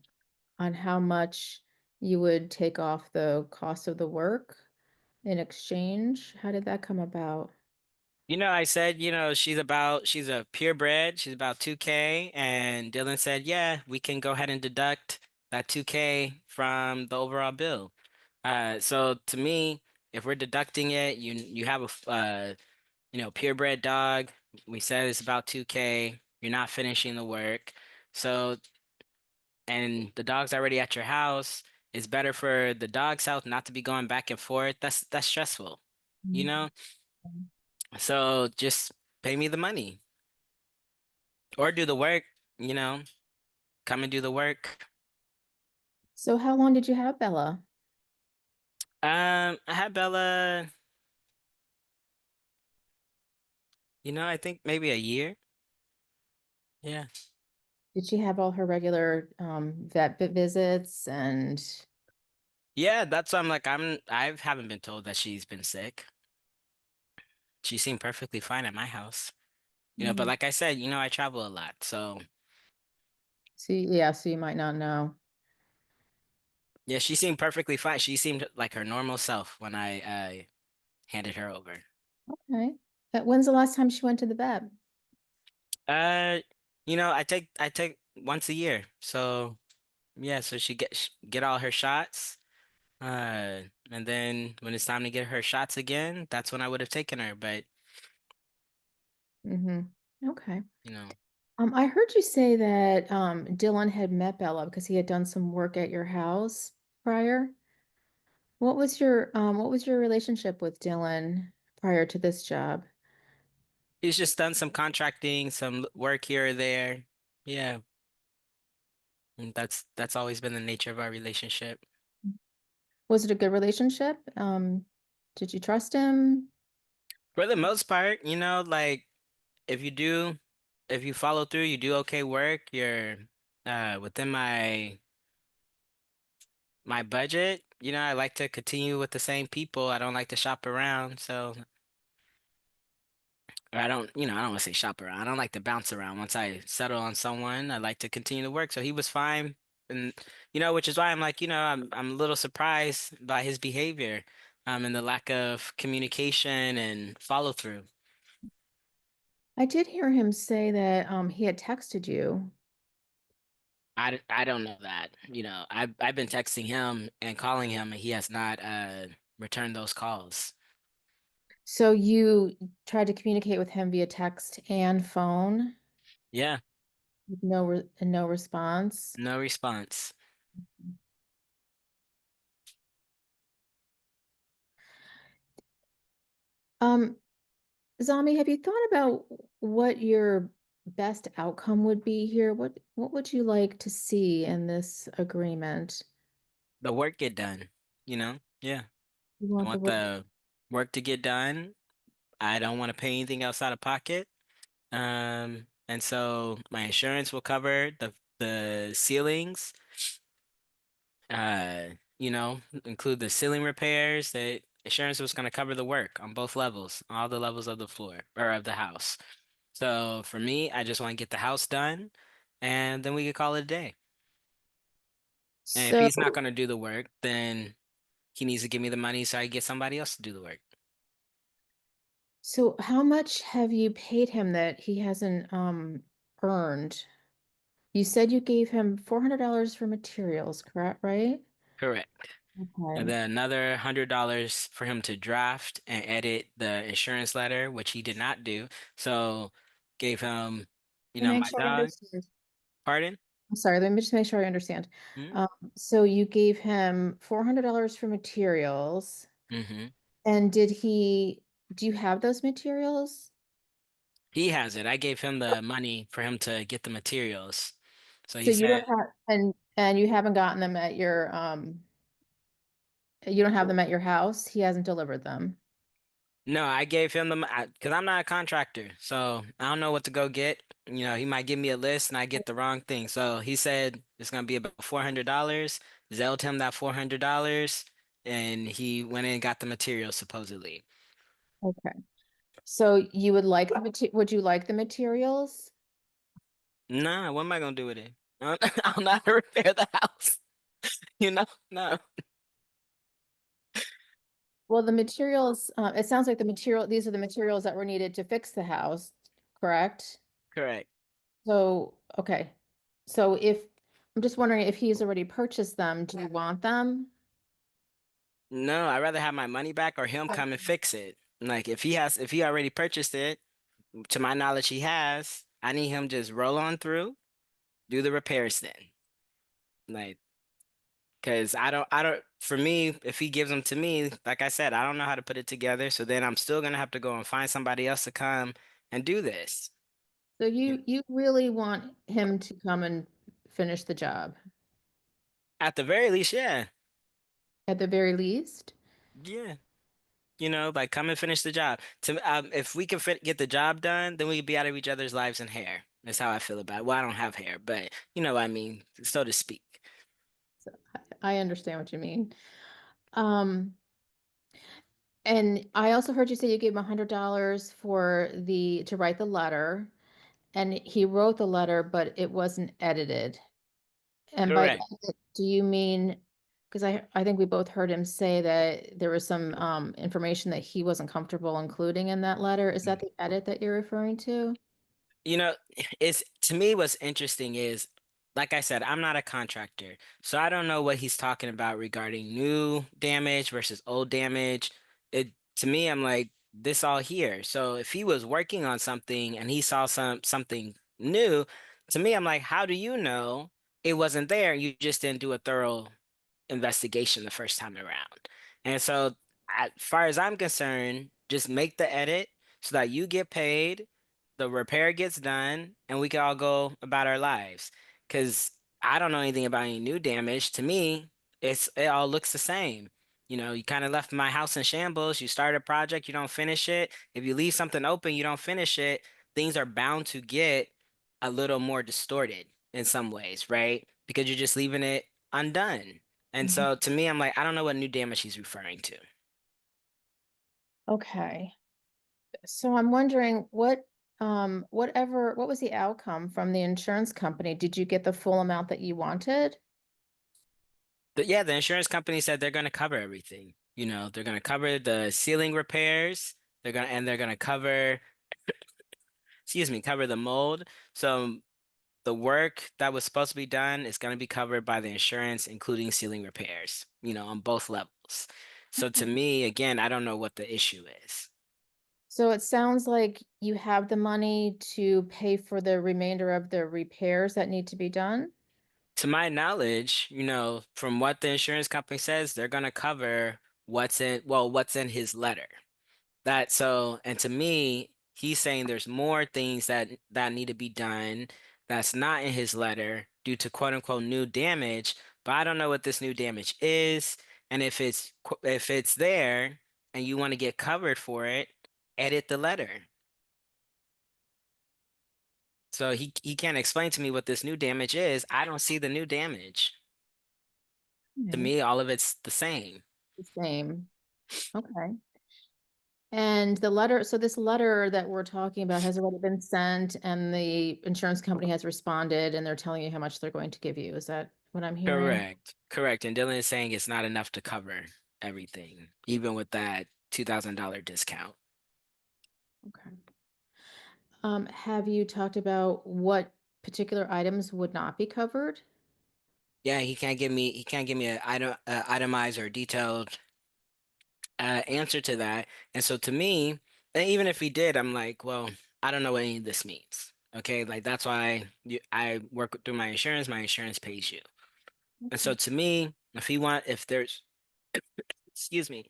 [SPEAKER 1] how much you would take off the cost of the work in exchange. How did that come about?
[SPEAKER 3] I said, she's a purebred, she's about 2K, and Dylan said, yeah, we can go ahead and deduct that 2K from the overall bill. So to me, if we're deducting it, you have purebred dog. We said it's about 2K. You're not finishing the work. So, and the dog's already at your house. It's better for the dog's health not to be going back and forth. That's stressful, you
[SPEAKER 1] Mhm.
[SPEAKER 3] know? So just pay me the money or do the work, you know, come and do the work.
[SPEAKER 1] So how long did you have Bella?
[SPEAKER 3] I had Bella, I think maybe a year. Yeah.
[SPEAKER 1] Did she have all her regular visits and
[SPEAKER 3] Yeah, that's why I'm like I haven't been told that she's been sick. She seemed perfectly fine at my house. But
[SPEAKER 1] Mhm.
[SPEAKER 3] like I said, I travel a lot. So
[SPEAKER 1] So you might not know.
[SPEAKER 3] yeah, she seemed perfectly fine. She seemed like her normal self when I handed her over.
[SPEAKER 1] Okay. When's the last time she went to the vet?
[SPEAKER 3] Uh, I take once a year. So yeah, so she get all her shots. And then when it's time to get her shots again, that's when I would have taken her. But
[SPEAKER 1] Okay.
[SPEAKER 3] you know,
[SPEAKER 1] I heard you say that Dylan had met Bella because he had done some work at your house prior. What was your relationship with Dylan prior to this job?
[SPEAKER 3] he's just done some contracting, some work here or there. Yeah, and that's always been the nature of our relationship.
[SPEAKER 1] Was it a good relationship? Did you trust him?
[SPEAKER 3] For the most part, like if you do, if you follow through, you do okay work, you're within my budget. I like to continue with the same people. I don't like to shop around, so or I don't want to say shop around. I don't like to bounce around. Once I settle on someone, I like to continue to work. So he was fine. And, which is why I'm like, I'm a little surprised by his behavior, and the lack of communication and follow through.
[SPEAKER 1] I did hear him say that he had texted you.
[SPEAKER 3] I don't know that. I've been texting him and calling him, and he has not returned those calls.
[SPEAKER 1] So you tried to communicate with him via text and phone
[SPEAKER 3] Yeah,
[SPEAKER 1] with no response.
[SPEAKER 3] no response.
[SPEAKER 1] Um, Zami, have you thought about what your best outcome would be here? What would you like to see in this agreement?
[SPEAKER 3] The work get done, Yeah.
[SPEAKER 1] You
[SPEAKER 3] I
[SPEAKER 1] want the
[SPEAKER 3] want
[SPEAKER 1] work.
[SPEAKER 3] the work to get done. I don't want to pay anything else out of pocket. And so my insurance will cover the ceilings, uh, include the ceiling repairs. The insurance was going to cover the work on both levels, all the levels of the floor or of the house. So for me, I just want to get the house done, and then we could call it a day. And if
[SPEAKER 1] So,
[SPEAKER 3] he's not going to do the work, then he needs to give me the money so I get somebody else to do the work.
[SPEAKER 1] so how much have you paid him that he hasn't earned? You said you gave him $400 for materials, correct, right?
[SPEAKER 3] Correct. And
[SPEAKER 1] Okay.
[SPEAKER 3] then another $100 for him to draft and edit the insurance letter, which he did not do. So gave him,
[SPEAKER 1] Let me make
[SPEAKER 3] my
[SPEAKER 1] sure I
[SPEAKER 3] dog.
[SPEAKER 1] understand.
[SPEAKER 3] Pardon?
[SPEAKER 1] I'm sorry, let me just make sure I understand.
[SPEAKER 3] Mm-hmm.
[SPEAKER 1] Um, so you gave him $400 for materials,
[SPEAKER 3] Mm-hmm.
[SPEAKER 1] and do you have those materials?
[SPEAKER 3] He has it. I gave him the money for him to get the materials. So
[SPEAKER 1] So
[SPEAKER 3] he
[SPEAKER 1] you
[SPEAKER 3] said,
[SPEAKER 1] don't have, and you haven't gotten them you don't have them at your house. He hasn't delivered them.
[SPEAKER 3] no, I gave him the, because I'm not a contractor. So I don't know what to go get. He might give me a list and I get the wrong thing. So he said it's going to be about $400. Zelled him that $400 and he went in and got the materials supposedly.
[SPEAKER 1] Okay. So you would you like the materials?
[SPEAKER 3] Nah, what am I gonna do with it? I'm not to repair the house. No.
[SPEAKER 1] Well, the materials, it sounds like these are the materials that were needed to fix the house, correct?
[SPEAKER 3] Correct.
[SPEAKER 1] So, okay. So I'm just wondering if he's already purchased them, do you want them?
[SPEAKER 3] No, I'd rather have my money back or him come and fix it. Like if he already purchased it, to my knowledge he has, I need him just roll on through, do the repairs then. Like, cause for me, if he gives them to me, like I said, I don't know how to put it together. So then I'm still gonna have to go and find somebody else to come and do this.
[SPEAKER 1] So you really want him to come and finish the job.
[SPEAKER 3] At the very least, yeah.
[SPEAKER 1] At the very least?
[SPEAKER 3] Yeah. Like come and finish the job. If we can get the job done, then we can be out of each other's lives and hair. That's how I feel about it. Well, I don't have hair, but you know what I mean, so to speak.
[SPEAKER 1] So I understand what you mean. Um, and I also heard you say you gave him $100 to write the letter, and he wrote the letter, but it wasn't edited. And by
[SPEAKER 3] Correct.
[SPEAKER 1] edit, do you mean, because I think we both heard him say that there was some information that he wasn't comfortable including in that letter. Is that the edit that you're referring to?
[SPEAKER 3] You know, it's to me what's interesting is, like I said, I'm not a contractor, so I don't know what he's talking about regarding new damage versus old damage. It to me, I'm like, this all here. So if he was working on something and he saw something new, to me, I'm like, how do you know it wasn't there? You just didn't do a thorough investigation the first time around. And so, as far as I'm concerned, just make the edit so that you get paid, the repair gets done, and we can all go about our lives. Because I don't know anything about any new damage. To me, it all looks the same. You kind of left my house in shambles. You start a project, you don't finish it. If you leave something open, you don't finish it, things are bound to get a little more distorted in some ways, right? Because you're just leaving it undone. And
[SPEAKER 1] Mhm.
[SPEAKER 3] so to me, I'm like, I don't know what new damage he's referring to.
[SPEAKER 1] Okay. So I'm wondering what was the outcome from the insurance company? Did you get the full amount that you wanted?
[SPEAKER 3] But yeah, the insurance company said they're going to cover everything. They're going to cover the ceiling repairs. They're going to cover the mold. So the work that was supposed to be done is going to be covered by the insurance, including ceiling repairs, on both levels. So to me, again, I don't know what the issue is.
[SPEAKER 1] So it sounds like you have the money to pay for the remainder of the repairs that need to be done.
[SPEAKER 3] To my knowledge, from what the insurance company says, they're going to cover what's in his letter. And to me, he's saying there's more things that need to be done that's not in his letter due to quote unquote new damage, but I don't know what this new damage is, and if it's there and you want to get covered for it, edit the letter. So he can't explain to me what this new damage is. I don't see the new damage. To
[SPEAKER 1] Okay.
[SPEAKER 3] me, all of it's the same.
[SPEAKER 1] The same. Okay. And so this letter that we're talking about has already been sent and the insurance company has responded and they're telling you how much they're going to give you. Is that what I'm hearing?
[SPEAKER 3] Correct. Correct. And Dylan is saying it's not enough to cover everything, even with that $2,000 discount.
[SPEAKER 1] Okay. Have you talked about what particular items would not be covered?
[SPEAKER 3] Yeah, he can't give me an itemized or detailed answer to that. And so to me, and even if he did, I'm like, well, I don't know what any of this means. Okay, like that's why I work through my insurance pays you. And so
[SPEAKER 1] Okay.
[SPEAKER 3] to me, if there's, excuse me,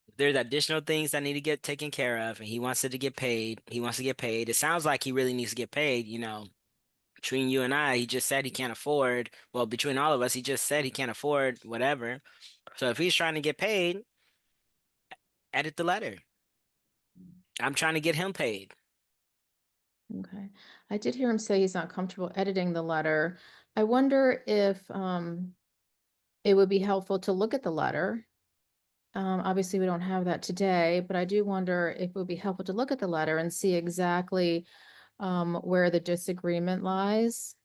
[SPEAKER 3] if there's additional things that need to get taken care of and he wants it to get paid, he wants to get paid. It sounds like he really needs to get paid, between you and I, he just said he can't afford, well, between all of us, he just said he can't afford whatever. So if he's trying to get paid, edit the letter. I'm trying to get him paid.
[SPEAKER 1] Okay. I did hear him say he's not comfortable editing the letter. I wonder if it would be helpful to look at the letter. Obviously, we don't have that today, but I do wonder if it would be helpful to look at the letter and see exactly where the disagreement lies.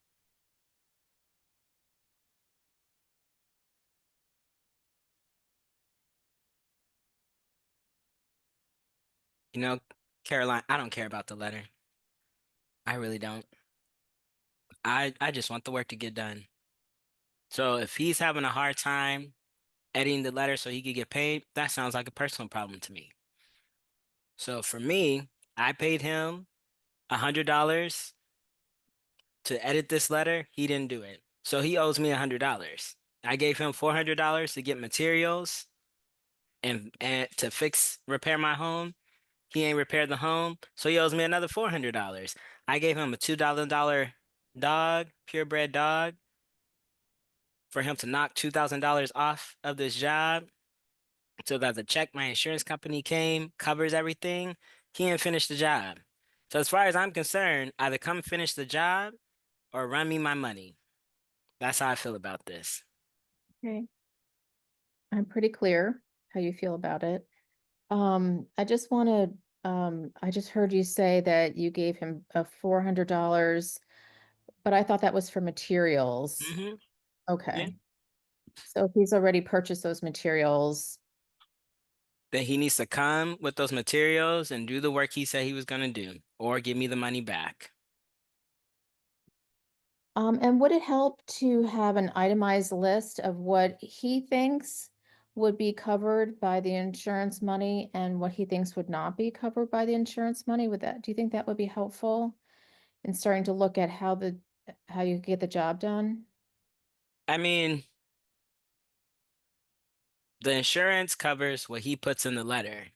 [SPEAKER 3] You know, Caroline, I don't care about the letter. I really don't. I just want the work to get done. So if he's having a hard time editing the letter so he could get paid, that sounds like a personal problem to me. So for me, I paid him $100 to edit this letter. He didn't do it. So he owes me $100. I gave him $400 to get materials and to repair my home. He ain't repaired the home, so he owes me another $400. I gave him a $2,000 dog, purebred dog. for him to knock $2,000 off of this job so that the check my insurance company came covers everything. He didn't finish the job. So as far as I'm concerned, either come finish the job or run me my money. That's how I feel about this.
[SPEAKER 1] Okay. I'm pretty clear how you feel about it. I just want to, I just heard you say that you gave him a $400, but I thought that was for materials.
[SPEAKER 3] Hmm. Yeah.
[SPEAKER 1] Okay. So if he's already purchased those materials,
[SPEAKER 3] That he needs to come with those materials and do the work he said he was going to do, or give me the money back.
[SPEAKER 1] and would it help to have an itemized list of what he thinks would be covered by the insurance money and what he thinks would not be covered by the insurance money? Do you think that would be helpful in starting to look at how you get the job done?
[SPEAKER 3] I mean, the insurance covers what he puts in the letter.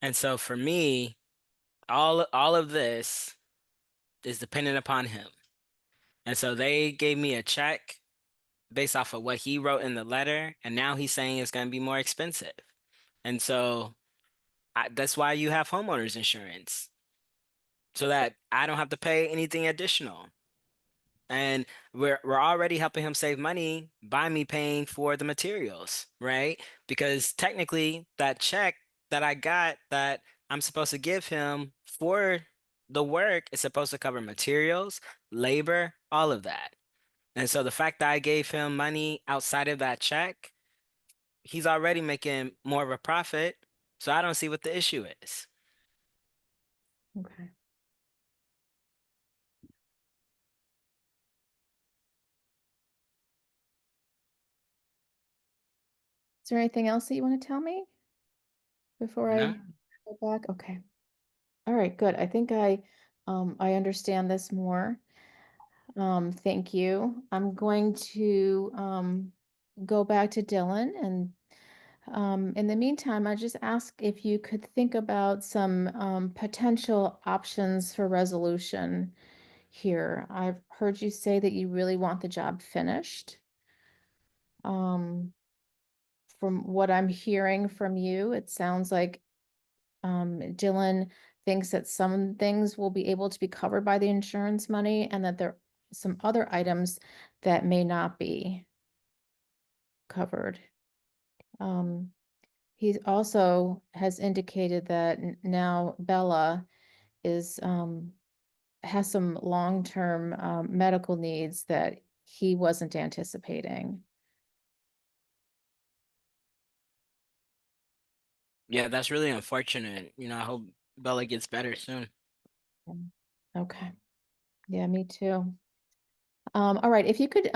[SPEAKER 3] And so for me, all of this is dependent upon him. And so they gave me a check based off of what he wrote in the letter, and now he's saying it's going to be more expensive. And so that's why you have homeowners insurance, so that I don't have to pay anything additional. And we're already helping him save money by me paying for the materials, right? Because technically that check that I got that I'm supposed to give him for the work is supposed to cover materials, labor, all of that. And so the fact that I gave him money outside of that check, he's already making more of a profit. So I don't see what the issue is.
[SPEAKER 1] Okay. Is there anything else that you want to tell me before
[SPEAKER 3] No.
[SPEAKER 1] I go back? Okay. All right, good. I think I understand this more. Thank you. I'm going to go back to Dylan, and in the meantime, I just ask if you could think about some potential options for resolution here. I've heard you say that you really want the job finished. Um, from what I'm hearing from you, it sounds like Dylan thinks that some things will be able to be covered by the insurance money and that there are some other items that may not be covered. Um, he also has indicated that now Bella is has some long-term medical needs that he wasn't anticipating.
[SPEAKER 3] Yeah, that's really unfortunate. I hope Bella gets better soon.
[SPEAKER 1] Okay. Yeah, me too. All right, if you could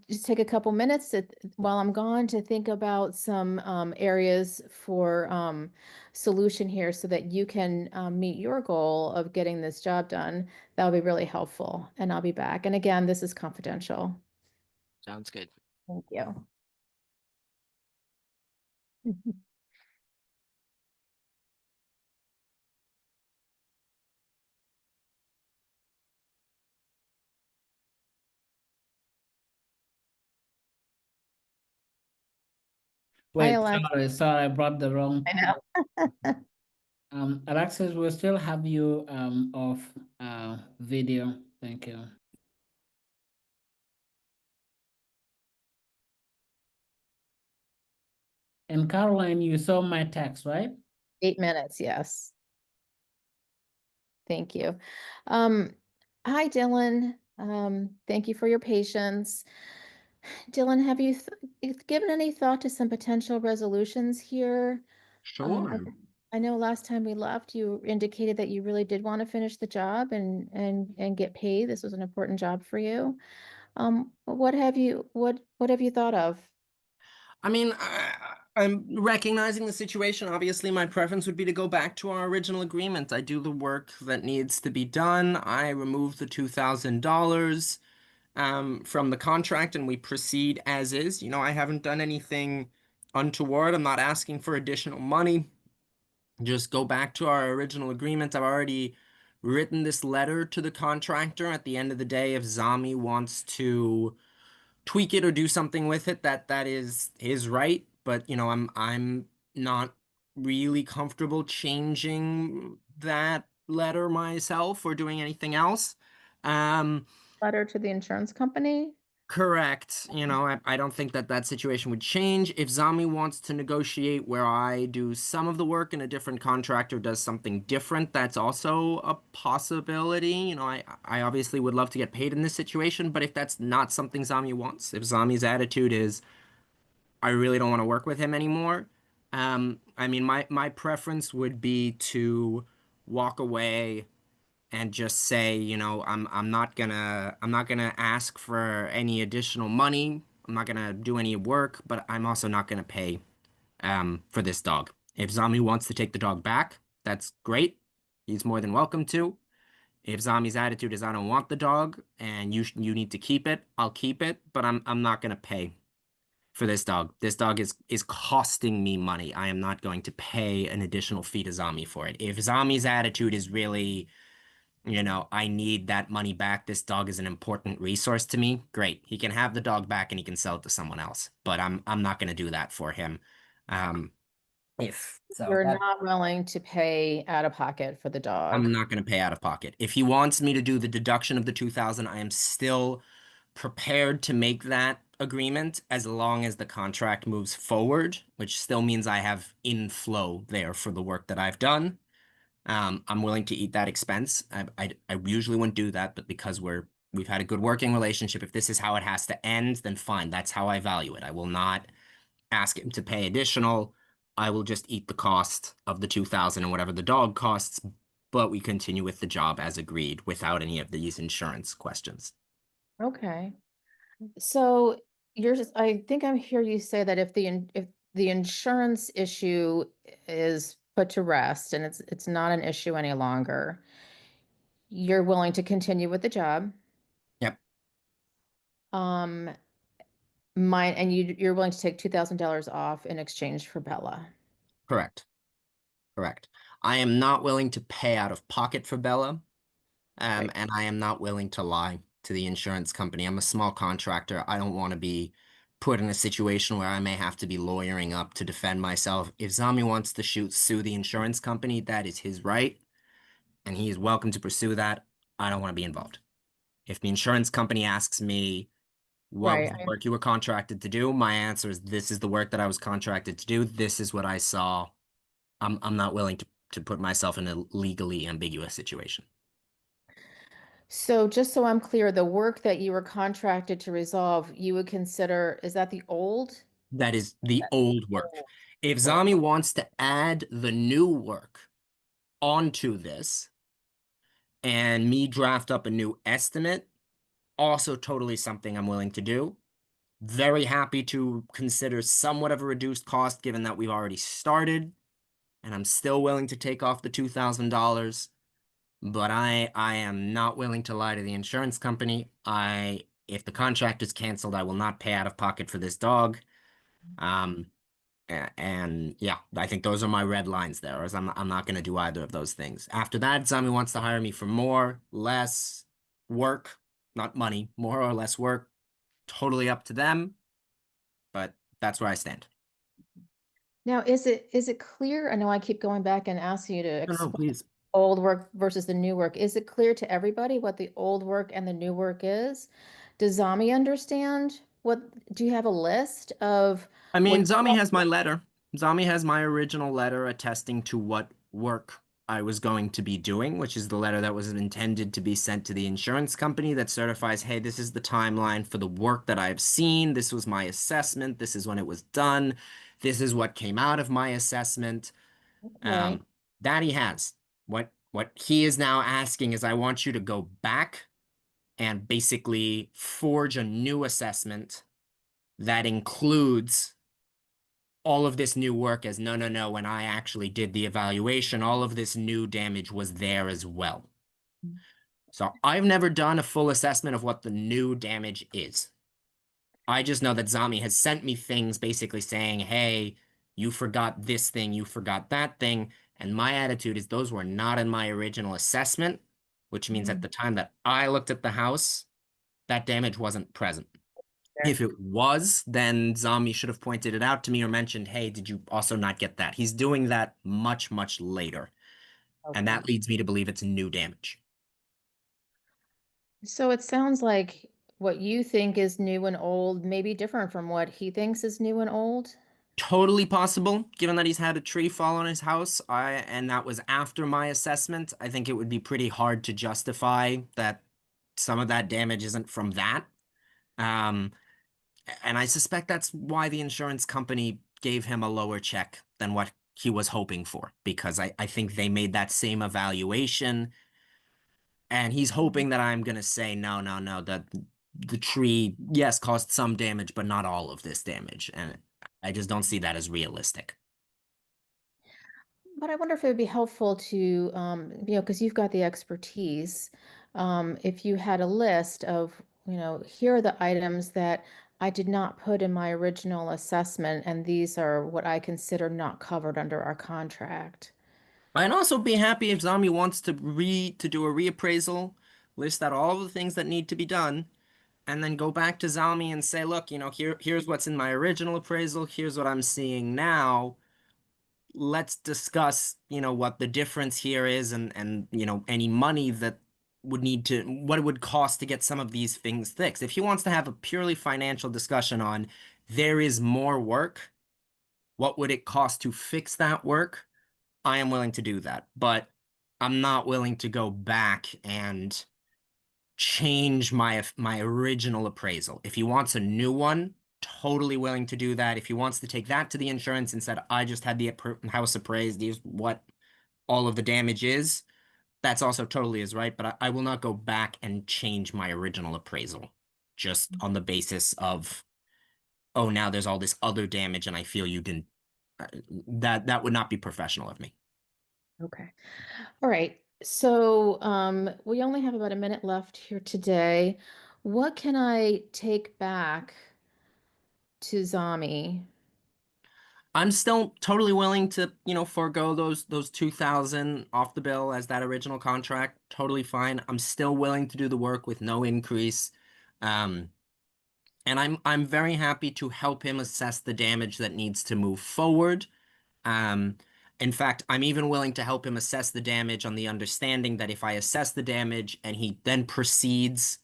[SPEAKER 1] just take a couple minutes while I'm gone to think about some areas for solution here so that you can meet your goal of getting this job done, that'll be really helpful. And I'll be back. And again, this is confidential.
[SPEAKER 3] Sounds good.
[SPEAKER 1] Thank you. Hi,
[SPEAKER 4] Wait,
[SPEAKER 1] Alex.
[SPEAKER 4] sorry, I brought the wrong.
[SPEAKER 1] I know.
[SPEAKER 4] Alexis, we still have you off video. Thank you. And Caroline, you saw my text, right?
[SPEAKER 1] 8 minutes, yes. Thank you. Um, Hi, Dylan. Thank you for your patience. Dylan, have you given any thought to some potential resolutions here?
[SPEAKER 2] Sure.
[SPEAKER 1] I know last time we left, you indicated that you really did want to finish the job and get paid. This was an important job for you. What have you thought of?
[SPEAKER 2] I mean, I'm recognizing the situation. Obviously, my preference would be to go back to our original agreement. I do the work that needs to be done. I remove the $2,000 from the contract and we proceed as is. I haven't done anything untoward. I'm not asking for additional money. Just go back to our original agreement. I've already written this letter to the contractor. At the end of the day, if Zami wants to tweak it or do something with it, that is his right. But you know, I'm not really comfortable changing that letter myself or doing anything else.
[SPEAKER 1] Letter to the insurance company?
[SPEAKER 2] Correct. You know, I don't think that situation would change. If Zami wants to negotiate where I do some of the work and a different contractor does something different, that's also a possibility. You know, I obviously would love to get paid in this situation, but if that's not something Zami wants, if Zami's attitude is, I really don't want to work with him anymore, I mean, my preference would be to walk away and just say, you know, I'm not gonna ask for any additional money. I'm not gonna do any work, but I'm also not gonna pay for this dog. If Zami wants to take the dog back, that's great. He's more than welcome to. If Zami's attitude is I don't want the dog and you need to keep it, I'll keep it, but I'm not gonna pay for this dog. This dog is costing me money. I am not going to pay an additional fee to Zami for it. If Zami's attitude is really, you know, I need that money back. This dog is an important resource to me. Great. He can have the dog back and he can sell it to someone else. But I'm not going to do that for him. If so
[SPEAKER 1] You're
[SPEAKER 2] that
[SPEAKER 1] not willing to pay out of pocket for the dog.
[SPEAKER 2] I'm not going to pay out of pocket. If he wants me to do the deduction of the 2000, I am still prepared to make that agreement as long as the contract moves forward, which still means I have inflow there for the work that I've done. I'm willing to eat that expense. I usually wouldn't do that, but because we've had a good working relationship, if this is how it has to end, then fine. That's how I value it. I will not ask him to pay additional. I will just eat the cost of the 2000 and whatever the dog costs, but we continue with the job as agreed without any of these insurance questions.
[SPEAKER 1] Okay. So I think I'm hear you say that if the insurance issue is put to rest and it's not an issue any longer, you're willing to continue with the job.
[SPEAKER 2] Yep,
[SPEAKER 1] Um, mine and you're willing to take $2,000 off in exchange for Bella.
[SPEAKER 2] correct. Correct. I am not willing to pay out of pocket for Bella.
[SPEAKER 1] Right.
[SPEAKER 2] And I am not willing to lie to the insurance company. I'm a small contractor. I don't want to be put in a situation where I may have to be lawyering up to defend myself. If Zami wants to sue the insurance company, that is his right, and he is welcome to pursue that. I don't want to be involved. If the insurance company asks me, what was
[SPEAKER 1] Right.
[SPEAKER 2] the work you were contracted to do? My answer is this is the work that I was contracted to do. This is what I saw. I'm not willing to put myself in a legally ambiguous situation.
[SPEAKER 1] So just so I'm clear, the work that you were contracted to resolve, you would consider, is that the old?
[SPEAKER 2] That is the old work.
[SPEAKER 1] Old
[SPEAKER 2] If
[SPEAKER 1] work.
[SPEAKER 2] Zami wants to add the new work onto this and me draft up a new estimate, also totally something I'm willing to do. Very happy to consider somewhat of a reduced cost given that we've already started, and I'm still willing to take off the $2,000. But I am not willing to lie to the insurance company. If the contract is canceled, I will not pay out of pocket for this dog. Um, and yeah, I think those are my red lines there, as I'm not going to do either of those things. After that, Zami wants to hire me for more, less work, not money, more or less work. Totally up to them, but that's where I stand.
[SPEAKER 1] Now, is it clear? I know I keep going back and asking you to
[SPEAKER 2] No,
[SPEAKER 1] explain
[SPEAKER 2] please.
[SPEAKER 1] old work versus the new work. Is it clear to everybody what the old work and the new work is? Does Zami understand do you have a list of
[SPEAKER 2] I
[SPEAKER 1] what
[SPEAKER 2] mean,
[SPEAKER 1] you
[SPEAKER 2] Zami has my letter. Zami has my original letter attesting to what work I was going to be doing, which is the letter that was intended to be sent to the insurance company that certifies, hey, this is the timeline for the work that I've seen. This was my assessment. This is when it was done. This is what came out of my assessment.
[SPEAKER 1] okay.
[SPEAKER 2] That he has. What he is now asking is, I want you to go back and basically forge a new assessment that includes all of this new work as no, when I actually did the evaluation, all of this new damage was there as well. So I've never done a full assessment of what the new damage is. I just know that Zami has sent me things basically saying, hey, you forgot this thing, you forgot that thing. And my attitude is those were not in my original assessment, which means at the time that I looked at the house, that damage wasn't present. If it was, then Zami should have pointed it out to me or mentioned, hey, did you also not get that? He's doing that much, much later. And
[SPEAKER 1] Okay.
[SPEAKER 2] that leads me to believe it's new damage.
[SPEAKER 1] So it sounds like what you think is new and old may be different from what he thinks is new and old.
[SPEAKER 2] Totally possible, given that he's had a tree fall on his house, and that was after my assessment. I think it would be pretty hard to justify that some of that damage isn't from that. Um, and I suspect that's why the insurance company gave him a lower check than what he was hoping for, because I think they made that same evaluation, and he's hoping that I'm gonna say, no, no, no, that the tree, yes, caused some damage, but not all of this damage. And I just don't see that as realistic.
[SPEAKER 1] But I wonder if it would be helpful to, because you've got the expertise, if you had a list of, here are the items that I did not put in my original assessment, and these are what I consider not covered under our contract.
[SPEAKER 2] I'd also be happy if Zami wants to do a reappraisal, list out all the things that need to be done, and then go back to Zami and say, look, here's what's in my original appraisal, here's what I'm seeing now. Let's discuss, what the difference here is and any money that what it would cost to get some of these things fixed. If he wants to have a purely financial discussion on there is more work, what would it cost to fix that work? I am willing to do that, but I'm not willing to go back and change my original appraisal. If he wants a new one, totally willing to do that. If he wants to take that to the insurance and said, I just had the house appraised, here's what all of the damage is, that's also totally his right, but I will not go back and change my original appraisal just on the basis of, oh, now there's all this other damage and I feel you didn't. That would not be professional of me.
[SPEAKER 1] Okay. All right. So we only have about a minute left here today. What can I take back to Zami?
[SPEAKER 2] I'm still totally willing to, forego those 2,000 off the bill as that original contract. Totally fine. I'm still willing to do the work with no increase. Um, and I'm very happy to help him assess the damage that needs to move forward. Um, in fact, I'm even willing to help him assess the damage on the understanding that if I assess the damage and he then proceeds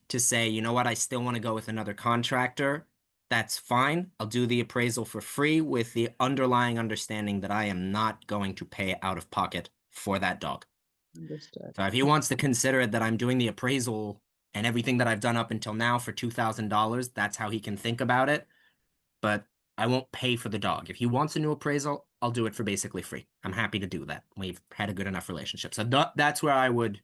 [SPEAKER 2] to say, you know what, I still want to go with another contractor, that's fine. I'll do the appraisal for free with the underlying understanding that I am not going to pay out of pocket for that dog.
[SPEAKER 1] Understood.
[SPEAKER 2] So if he wants to consider it that I'm doing the appraisal and everything that I've done up until now for $2,000, that's how he can think about it. But I won't pay for the dog. If he wants a new appraisal, I'll do it for basically free. I'm happy to do that. We've had a good enough relationship. So that's where I would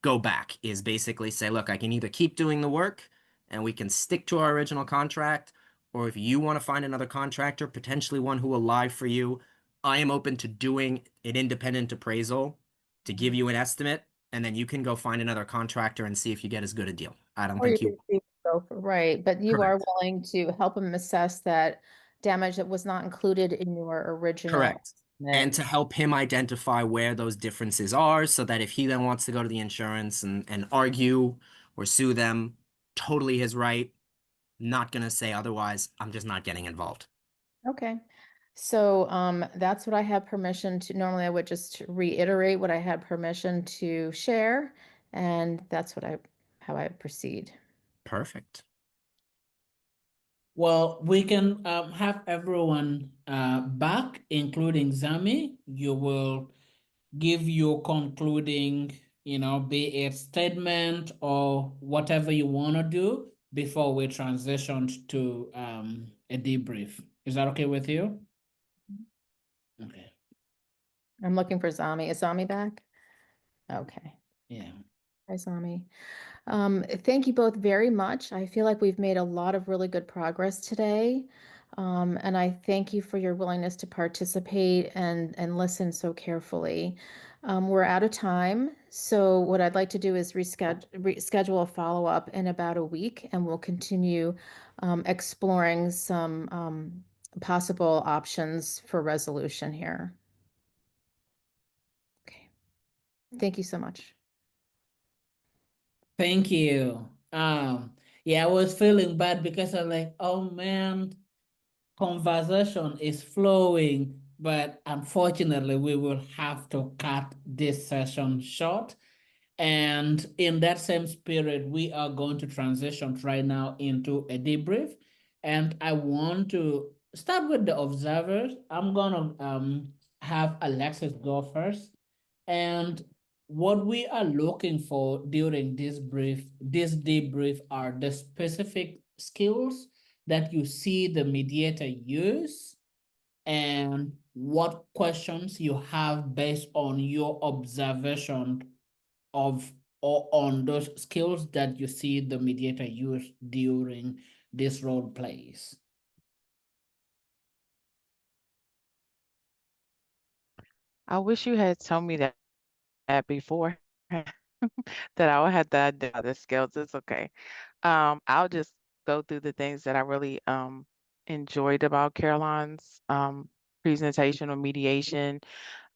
[SPEAKER 2] go back, is basically say, look, I can either keep doing the work and we can stick to our original contract, or if you want to find another contractor, potentially one who will lie for you, I am open to doing an independent appraisal to give you an estimate, and then you can go find another contractor and see if you get as good a deal. I don't
[SPEAKER 1] Or you
[SPEAKER 2] think
[SPEAKER 1] could
[SPEAKER 2] you.
[SPEAKER 1] go for, right, but you are
[SPEAKER 2] Correct.
[SPEAKER 1] willing to help him assess that damage that was not included in your original
[SPEAKER 2] Correct. And
[SPEAKER 1] estimate.
[SPEAKER 2] to help him identify where those differences are so that if he then wants to go to the insurance and argue or sue them, totally his right. Not gonna say otherwise. I'm just not getting involved.
[SPEAKER 1] Okay. So that's what I have permission to. Normally, I would just reiterate what I had permission to share, and that's how I proceed.
[SPEAKER 2] Perfect.
[SPEAKER 4] Well, we can have everyone back, including Zami. You will give your concluding, be it statement or whatever you want to do before we transition to a debrief. Is that okay with you? Okay.
[SPEAKER 1] I'm looking for Zami. Is Zami back? Okay.
[SPEAKER 4] Yeah.
[SPEAKER 1] Hi, Zami. Thank you both very much. I feel like we've made a lot of really good progress today. And I thank you for your willingness to participate and listen so carefully. We're out of time. So what I'd like to do is reschedule a follow-up in about a week, and we'll continue exploring some possible options for resolution here. Okay. Thank you so much.
[SPEAKER 4] Thank you. Yeah, I was feeling bad because I'm like, oh man, conversation is flowing, but unfortunately, we will have to cut this session short. And in that same spirit, we are going to transition right now into a debrief. And I want to start with the observers. I'm going to have Alexis go first. And what we are looking for during this debrief are the specific skills that you see the mediator use and what questions you have based on your observation of or on those skills that you see the mediator use during this role plays.
[SPEAKER 5] I wish you had told me that before that I would have to identify the skills. It's okay. I'll just go through the things that I really enjoyed about Caroline's presentation on mediation.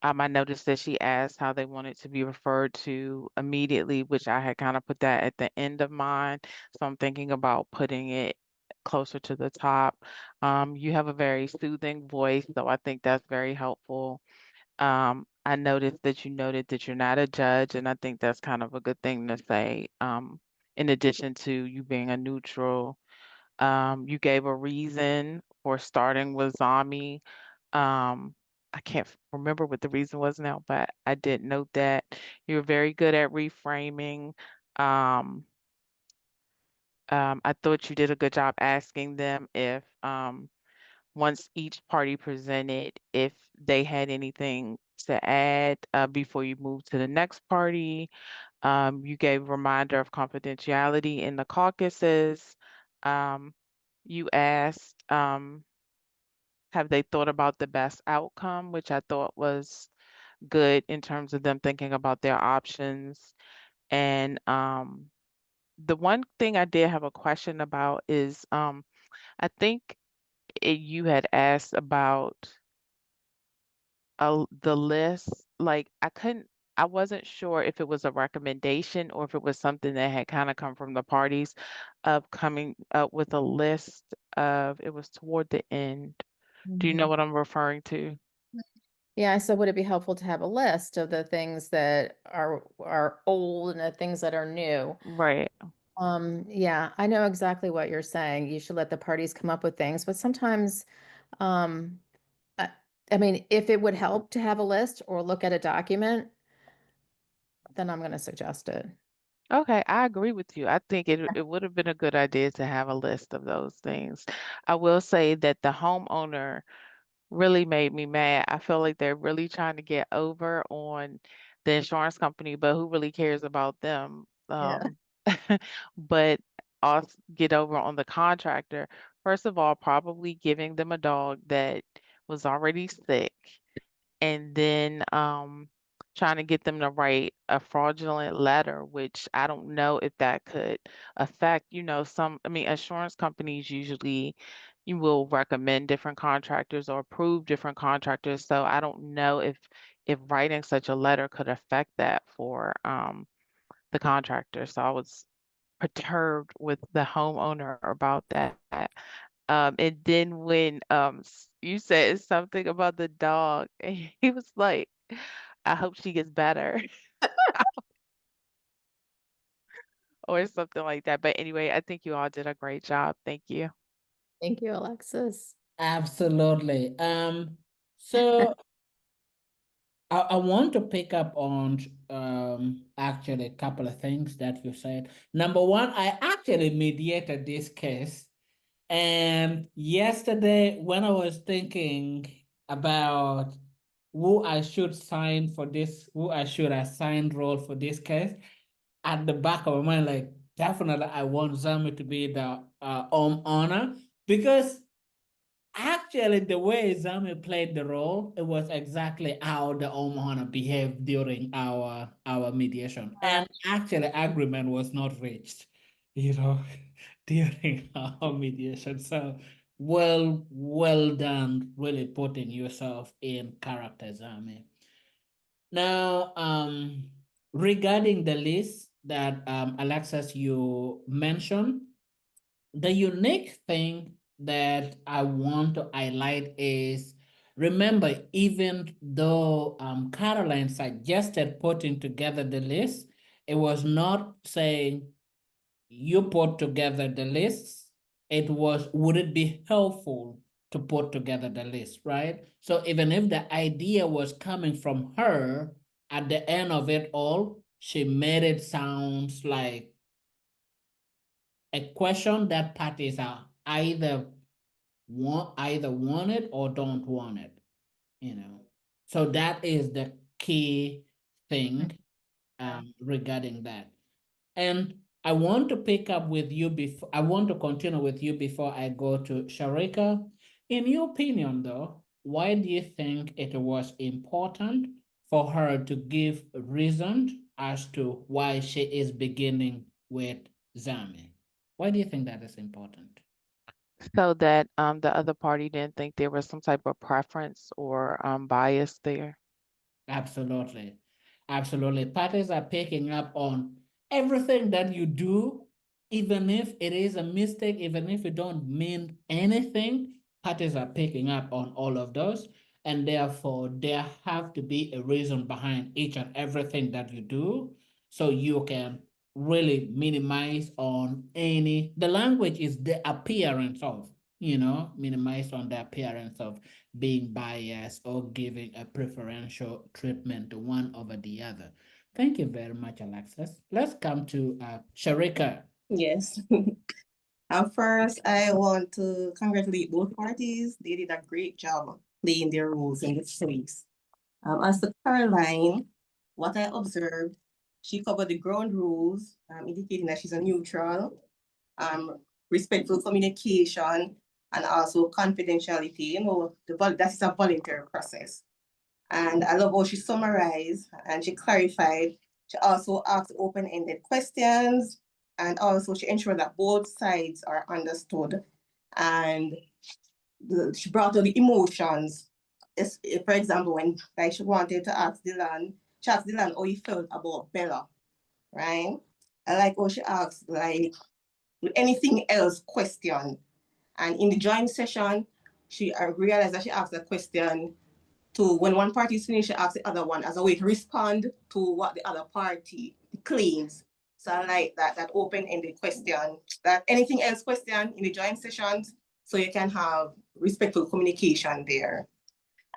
[SPEAKER 5] I noticed that she asked how they wanted to be referred to immediately, which I had kind of put that at the end of mine. So I'm thinking about putting it closer to the top. You have a very soothing voice, so I think that's very helpful. I noticed that you noted that you're not a judge, and I think that's kind of a good thing to say. In addition to you being a neutral, you gave a reason for starting with Zami. I can't remember what the reason was now, but I did note that you're very good at reframing. Um, I thought you did a good job asking them if once each party presented, if they had anything to add before you move to the next party. You gave a reminder of confidentiality in the caucuses. Um, you asked, have they thought about the best outcome, which I thought was good in terms of them thinking about their options. And the one thing I did have a question about is I think you had asked about the list. Like I wasn't sure if it was a recommendation or if it was something that had kind of come from the parties of coming up with a list of, it was toward the end. Do you know what I'm referring to?
[SPEAKER 1] Yeah, so would it be helpful to have a list of the things that are old and the things that are new?
[SPEAKER 5] Right.
[SPEAKER 1] Yeah, I know exactly what you're saying. You should let the parties come up with things, but sometimes, um, I, I mean, if it would help to have a list or look at a document, then I'm going to suggest it.
[SPEAKER 5] Okay, I agree with you. I think it would have been a good idea to have a list of those things. I will say that the homeowner really made me mad. I feel like they're really trying to get over on the insurance company, but who really cares about them?
[SPEAKER 1] Yeah.
[SPEAKER 5] But also get over on the contractor. First of all, probably giving them a dog that was already sick, and then trying to get them to write a fraudulent letter, which I don't know if that could affect, I mean, insurance companies usually you will recommend different contractors or approve different contractors. So I don't know if writing such a letter could affect that for the contractor. So I was perturbed with the homeowner about that. And then when you said something about the dog, and he was like, I hope she gets better or something like that. But anyway, I think you all did a great job. Thank you.
[SPEAKER 1] Thank you, Alexis.
[SPEAKER 4] Absolutely. So I want to pick up on actually a couple of things that you said. Number one, I actually mediated this case. And yesterday, when I was thinking about who I should sign for this, who I should assign role for this case, at the back of my mind, like definitely I want Zami to be the owner because actually the way Zami played the role, it was exactly how the homeowner behaved during our mediation. And actually agreement was not reached, you know, during our mediation. So well done, really putting yourself in character, Zami. Now, regarding the list that Alexis you mentioned, the unique thing that I want to highlight is, remember, even though Caroline suggested putting together the list, it was not saying you put together the lists. It was, would it be helpful to put together the list, right? So even if the idea was coming from her, at the end of it all, she made it sounds like a question that parties are either want it or don't want it, you know. So that is the key thing regarding that. And I want to pick up with you before I want to continue with you before I go to Sharika. In your opinion, though, why do you think it was important for her to give reasons as to why she is beginning with Zami? Why do you think that is important?
[SPEAKER 5] So that the other party didn't think there was some type of preference or bias there.
[SPEAKER 4] Absolutely. Absolutely. Parties are picking up on everything that you do, even if it is a mistake, even if you don't mean anything, parties are picking up on all of those. And therefore, there have to be a reason behind each and everything that you do, so you can really minimize on any, the language is the appearance of, minimize on the appearance of being biased or giving a preferential treatment to one over the other. Thank you very much, Alexis. Let's come to Sharika.
[SPEAKER 6] Yes. First, I want to congratulate both parties. They did a great job playing their roles in this case. As to Caroline, what I observed, she covered the ground rules, indicating that she's a neutral, respectful communication, and also confidentiality. That is a voluntary process. And I love how she summarized and she clarified. She also asked open-ended questions, and also she ensured that both sides are understood. And she brought out the emotions. For example, when she wanted to ask Dylan, she asked Dylan how he felt about Bella, right? I like how she asked anything else question. And in the joint session, she realized that she asked a question to, when one party is finished, she asks the other one as a way to respond to what the other party claims. So I like that open-ended question, that anything else question in the joint sessions, so you can have respectful communication there.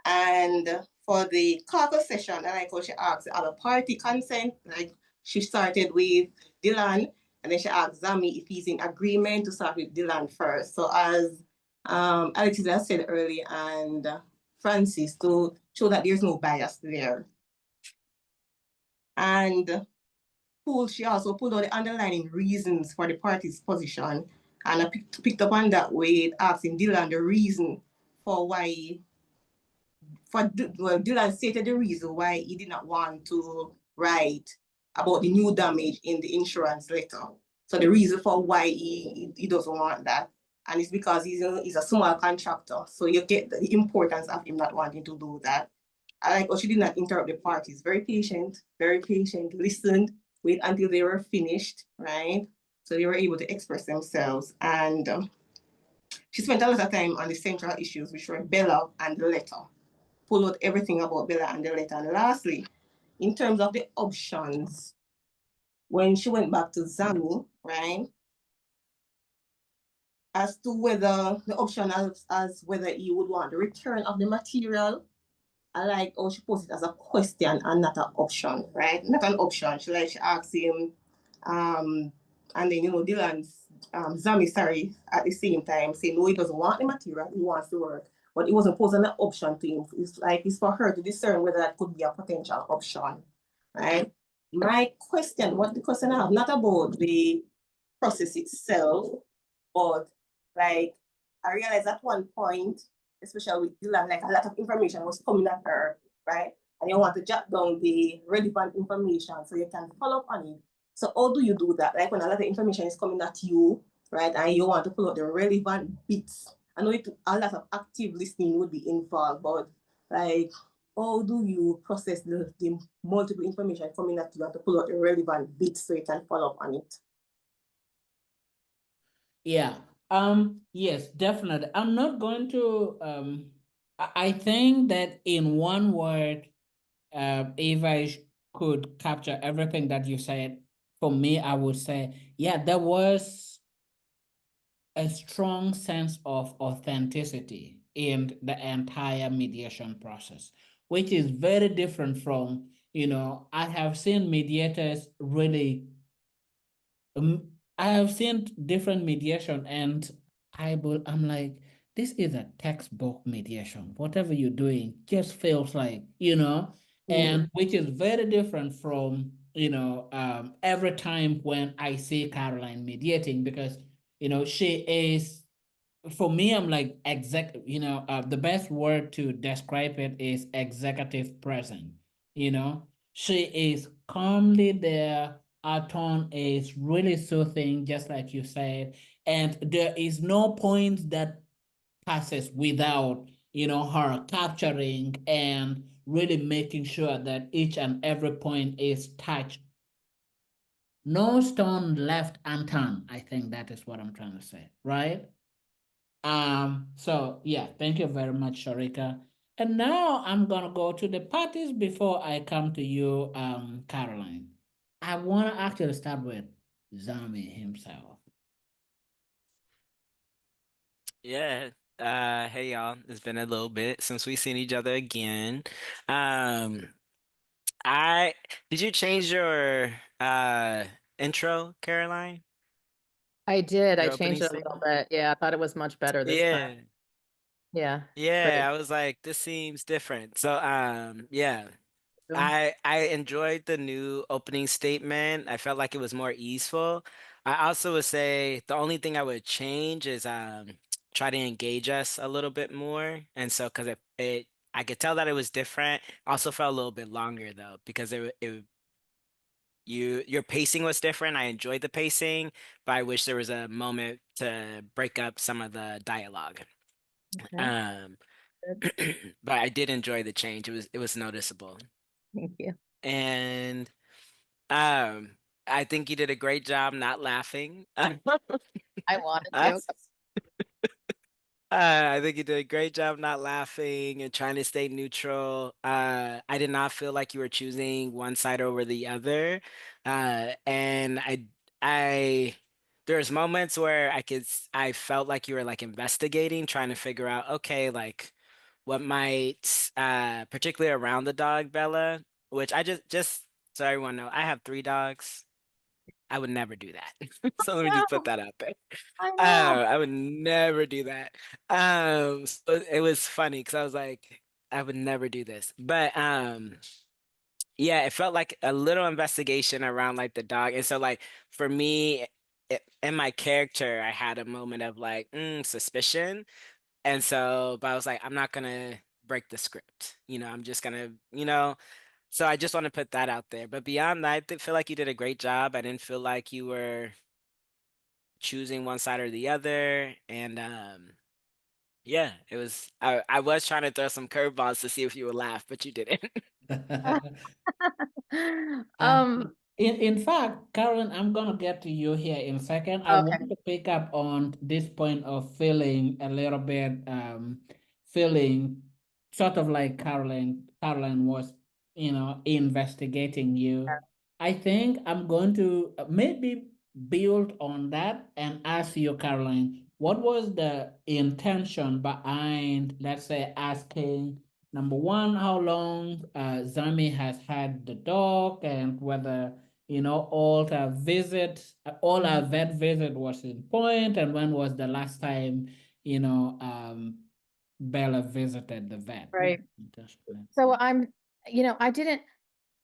[SPEAKER 6] And for the caucus session, I like how she asked the other party consent. Like she started with Dylan, and then she asked Zami if he's in agreement to start with Dylan first. So as Alexis said earlier, and Francis, to show that there's no bias there. And she also pulled out the underlying reasons for the party's position, and I picked up on that way, asking Dylan the reason for why. Dylan stated the reason why he did not want to write about the new damage in the insurance letter. So the reason for why he doesn't want that, and it's because he's a small contractor. So you get the importance of him not wanting to do that. I like how she did not interrupt the parties. Very patient, listened, wait until they were finished, right? So they were able to express themselves. And she spent a lot of time on the central issues, which were Bella and the letter. Pull out everything about Bella and the letter. And lastly, in terms of the options, when she went back to Zami, right, as to whether the option as whether he would want the return of the material, I like how she posed it as a question and not an option, right? Not an option. She asked him, and then Dylan's Zami, at the same time saying no, he doesn't want the material, he wants the work. But it wasn't posing an option to him. It's for her to discern whether that could be a potential option, right? The question I have, not about the process itself, but I realized at one point, especially with Dylan, a lot of information was coming at her, right? And you want to jot down the relevant information so you can follow up on it. So how do you do that? Like when a lot of information is coming at you, right? And you want to pull out the relevant bits. I know a lot of active listening would be involved, but how do you process the multiple information coming at you and to pull out the relevant bits so you can follow up on it?
[SPEAKER 4] Yeah, Yes, definitely. I'm not going to I think that in one word, if could capture everything that you said, for me, I would say, yeah, there was a strong sense of authenticity in the entire mediation process, which is very different from, I have seen mediators really I have seen different mediation, and I'm like, this is a textbook mediation. Whatever you're doing just feels like, and which is very different from, every time when I see Caroline mediating, because, she is, for me, I'm like the best word to describe it is executive present. She is calmly there. Our tone is really soothing, just like you said, and there is no point that passes without her capturing and really making sure that each and every point is touched. No stone left unturned. I think that is what I'm trying to say, right? So yeah, thank you very much, Sharika. And now I'm gonna go to the parties before I come to you, Caroline. I wanna actually start with Zami himself.
[SPEAKER 3] Yeah. Hey y'all. It's been a little bit since we've seen each other again. Um, I did you change your intro, Caroline?
[SPEAKER 1] I did. I
[SPEAKER 3] Your opening
[SPEAKER 1] changed it a little
[SPEAKER 3] statement?
[SPEAKER 1] bit. Yeah, I thought it was much better this time.
[SPEAKER 3] Yeah.
[SPEAKER 1] Yeah,
[SPEAKER 3] Yeah,
[SPEAKER 1] great.
[SPEAKER 3] I was like, this seems different. So, yeah.
[SPEAKER 1] Um,
[SPEAKER 3] I enjoyed the new opening statement. I felt like it was more easeful. I also would say the only thing I would change is try to engage us a little bit more. And so because it I could tell that it was different. Also felt a little bit longer though because your pacing was different. I enjoyed the pacing, but I wish there was a moment to break up some of the dialogue.
[SPEAKER 1] Okay,
[SPEAKER 3] Um,
[SPEAKER 1] good.
[SPEAKER 3] but I did enjoy the change. It was noticeable.
[SPEAKER 1] Thank you.
[SPEAKER 3] And Um, I think you did a great job not laughing.
[SPEAKER 1] I wanted
[SPEAKER 3] Uh,
[SPEAKER 1] to.
[SPEAKER 3] I think you did a great job not laughing and trying to stay neutral. I did not feel like you were choosing one side over the other. And I, there's moments where I felt like you were like investigating, trying to figure out, okay, like what might, particularly around the dog, Bella, which just so everyone know, I have 3 dogs. I would never do that. So let me just put
[SPEAKER 1] No,
[SPEAKER 3] that out there.
[SPEAKER 1] I know.
[SPEAKER 3] I would never do that. So it was funny because I was like, I would never do this. But yeah, it felt like a little investigation around like the dog. And so like for me, in my character, I had a moment of like suspicion. And so, but I was like, I'm not gonna break the script. I'm just gonna, so I just want to put that out there. But beyond that, I feel like you did a great job. I didn't feel like you were choosing one side or the other. And yeah, I was trying to throw some curveballs to see if you would laugh, but you didn't.
[SPEAKER 1] Um,
[SPEAKER 4] In fact, Karen, I'm gonna get to you here in a second. I
[SPEAKER 1] okay.
[SPEAKER 4] want to pick up on this point of feeling a little bit, feeling sort of like Caroline was, investigating you. I think I'm going to maybe build on that and ask you, Caroline, what was the intention behind, let's say, asking number one, how long Zami has had the dog, and whether all our vet visit was in point, and when was the last time you know Bella visited the vet.
[SPEAKER 1] Right. So I didn't,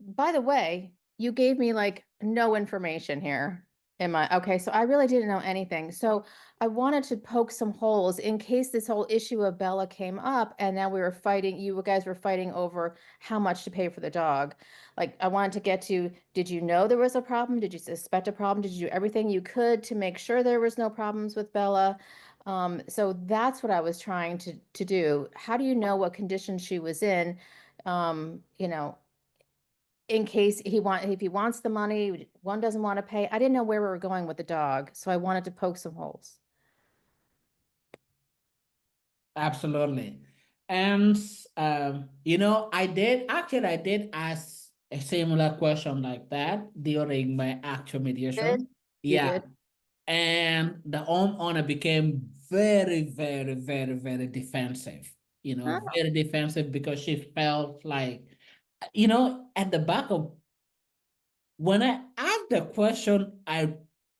[SPEAKER 1] by the way, you gave me like no information here. Okay, so I really didn't know anything. So I wanted to poke some holes in case this whole issue of Bella came up and now you guys were fighting over how much to pay for the dog. Like I wanted to get to, did you know there was a problem? Did you suspect a problem? Did you do everything you could to make sure there was no problems with Bella? So that's what I was trying to do. How do you know what condition she was in? Um, you know, in case if he wants the money, one doesn't want to pay. I didn't know where we were going with the dog, so I wanted to poke some holes.
[SPEAKER 4] Absolutely. And I did ask a similar question like that during my actual mediation.
[SPEAKER 1] You
[SPEAKER 4] Yeah.
[SPEAKER 1] did?
[SPEAKER 4] And the homeowner became very, very, very, very defensive,
[SPEAKER 1] Oh,
[SPEAKER 4] very defensive because she felt like, at the back of when I asked the question, I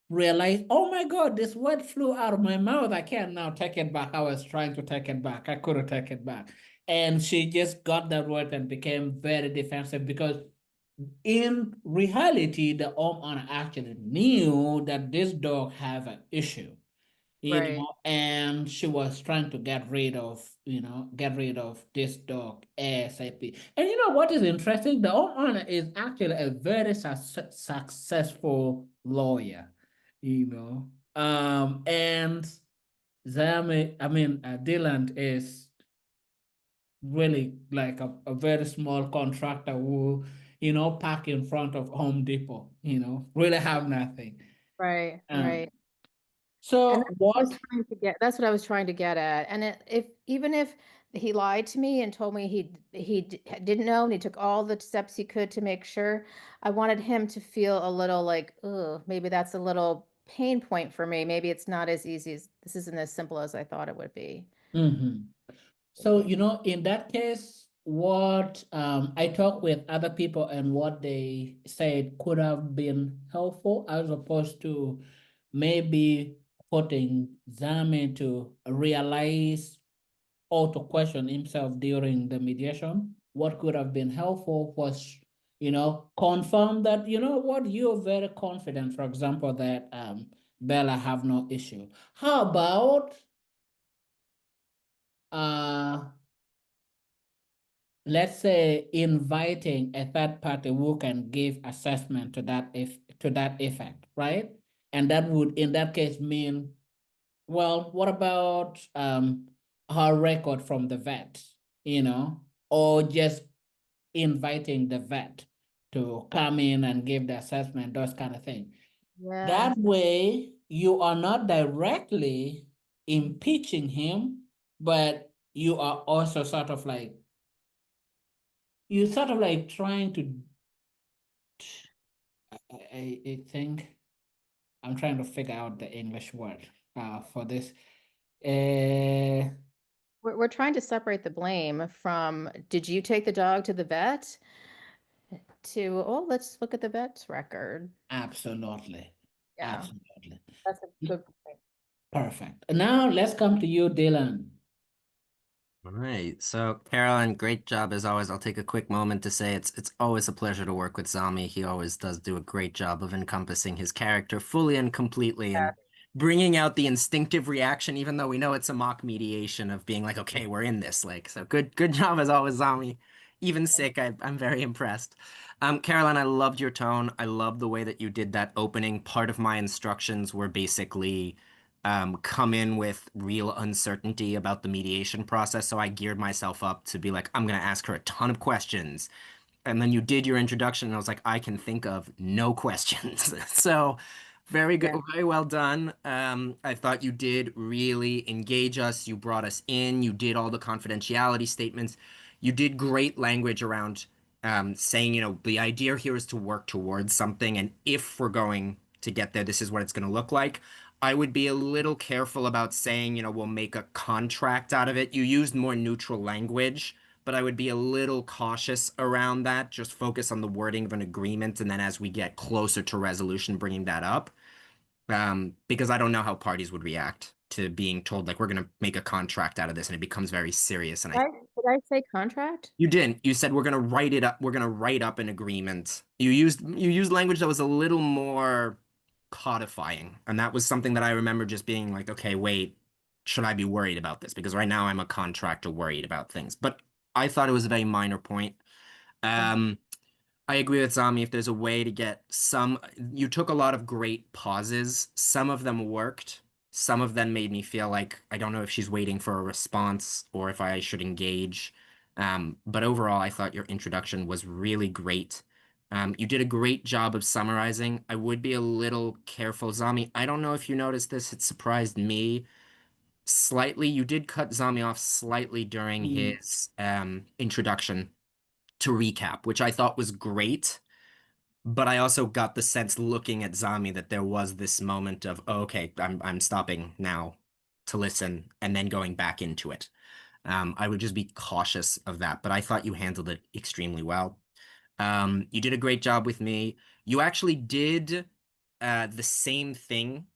[SPEAKER 4] realized, oh my God, this word flew out of my mouth. I can't now take it back. I was trying to take it back. I couldn't take it back. And she just got that word and became very defensive because in reality, the homeowner actually knew that this dog have an issue,
[SPEAKER 1] right.
[SPEAKER 4] and she was trying to get rid of this dog ASAP. And what is interesting? The owner is actually a very successful lawyer, and Zami, Dylan is really like a very small contractor who, park in front of Home Depot, really have nothing.
[SPEAKER 1] Right,
[SPEAKER 4] Um,
[SPEAKER 1] right. And
[SPEAKER 4] so what?
[SPEAKER 1] that's what I was trying to get at. And even if he lied to me and told me didn't know and he took all the steps he could to make sure, I wanted him to feel a little like, oh, maybe that's a little pain point for me. Maybe it's not as easy as this isn't as simple as I thought it would be.
[SPEAKER 4] Mhm. So, in that case, what I talked with other people and what they said could have been helpful as opposed to maybe putting Zami to realize or to question himself during the mediation. What could have been helpful was, confirm that, what, you're very confident, for example, that Bella have no issue. How about uh let's say inviting a third party who can give assessment to that effect, right? And that would in that case mean, well, what about her record from the vet, or just inviting the vet to come in and give the assessment, those kind of things.
[SPEAKER 1] Yeah.
[SPEAKER 4] That way you are not directly impeaching him, but you are also sort of like trying to I think I'm trying to figure out the English word for this. Uh,
[SPEAKER 1] We're trying to separate the blame from, did you take the dog to the vet? To, oh, let's look at the vet's record.
[SPEAKER 4] Absolutely.
[SPEAKER 1] Yeah,
[SPEAKER 4] Absolutely.
[SPEAKER 1] that's a good point.
[SPEAKER 4] Perfect. Now let's come to you, Dylan.
[SPEAKER 2] All right. So, Caroline, great job as always. I'll take a quick moment to say it's always a pleasure to work with Zami. He always does do a great job of encompassing his character fully and completely and bringing out the instinctive reaction, even though we know it's a mock mediation of being like, okay, we're in this. Like, so good job as always, Zami. Even sick, I'm very impressed. Caroline, I loved your tone. I loved the way that you did that opening. Part of my instructions were basically come in with real uncertainty about the mediation process. So I geared myself up to be like, I'm going to ask her a ton of questions. And then you did your introduction, and I was like, I can think of no questions. So very good,
[SPEAKER 1] Yeah.
[SPEAKER 2] very well done. I thought you did really engage us. You brought us in. You did all the confidentiality statements. You did great language around saying, the idea here is to work towards something. And if we're going to get there, this is what it's going to look like. I would be a little careful about saying, we'll make a contract out of it. You used more neutral language, but I would be a little cautious around that. Just focus on the wording of an agreement, and then as we get closer to resolution, bringing that up. Because I don't know how parties would react to being told like we're gonna make a contract out of this, and it becomes very serious. And
[SPEAKER 1] Did I say contract?
[SPEAKER 2] you didn't. You said we're gonna write it up. We're gonna write up an agreement. You used language that was a little more codifying, and that was something that I remember just being like, okay, wait, should I be worried about this? Because right now I'm a contractor worried about things. But I thought it was a very minor point. Um, I agree with Zami. If there's a way to get you took a lot of great pauses. Some of them worked. Some of them made me feel like I don't know if she's waiting for a response or if I should engage. But overall, I thought your introduction was really great. You did a great job of summarizing. I would be a little careful, Zami. I don't know if you noticed this. It surprised me. slightly. You did cut Zami off slightly during his introduction to recap, which I thought was great. But I also got the sense looking at Zami that there was this moment of, oh, okay, I'm stopping now to listen and then going back into it. I would just be cautious of that, but I thought you handled it extremely well. You did a great job with me. You actually did the same thing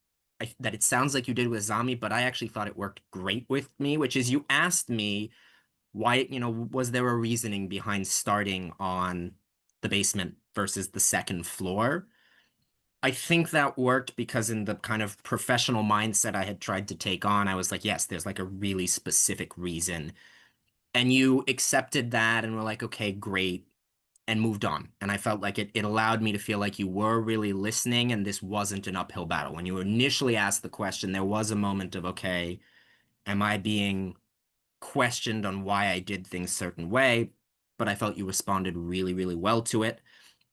[SPEAKER 2] that it sounds like you did with Zami, but I actually thought it worked great with me, which is you asked me why, was there a reasoning behind starting on the basement versus the second floor? I think that worked because in the kind of professional mindset I had tried to take on, I was like, yes, there's like a really specific reason. And you accepted that and were like, okay, great, and moved on. And I felt like it allowed me to feel like you were really listening and this wasn't an uphill battle. When you initially asked the question, there was a moment of, okay, am I being questioned on why I did things a certain way? But I felt you responded really, really well to it.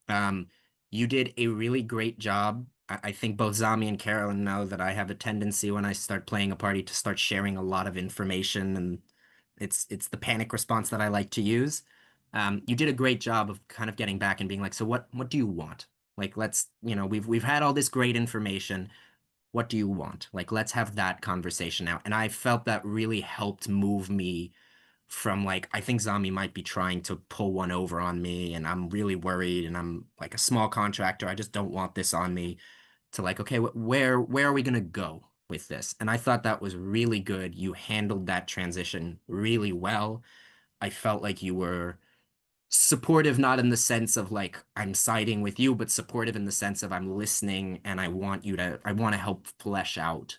[SPEAKER 2] Um, you did a really great job. I think both Zami and Carolyn know that I have a tendency when I start playing a party to start sharing a lot of information, and it's the panic response that I like to use. You did a great job of kind of getting back and being like, so what do you want? Like, let's, we've had all this great information. What do you want? Like, let's have that conversation now. And I felt that really helped move me from like, I think Zami might be trying to pull one over on me, and I'm really worried, and I'm like a small contractor. I just don't want this on me, to like, okay, where are we gonna go with this? And I thought that was really good. You handled that transition really well. I felt like you were supportive, not in the sense of like I'm siding with you, but supportive in the sense of I'm listening and I want to help flesh out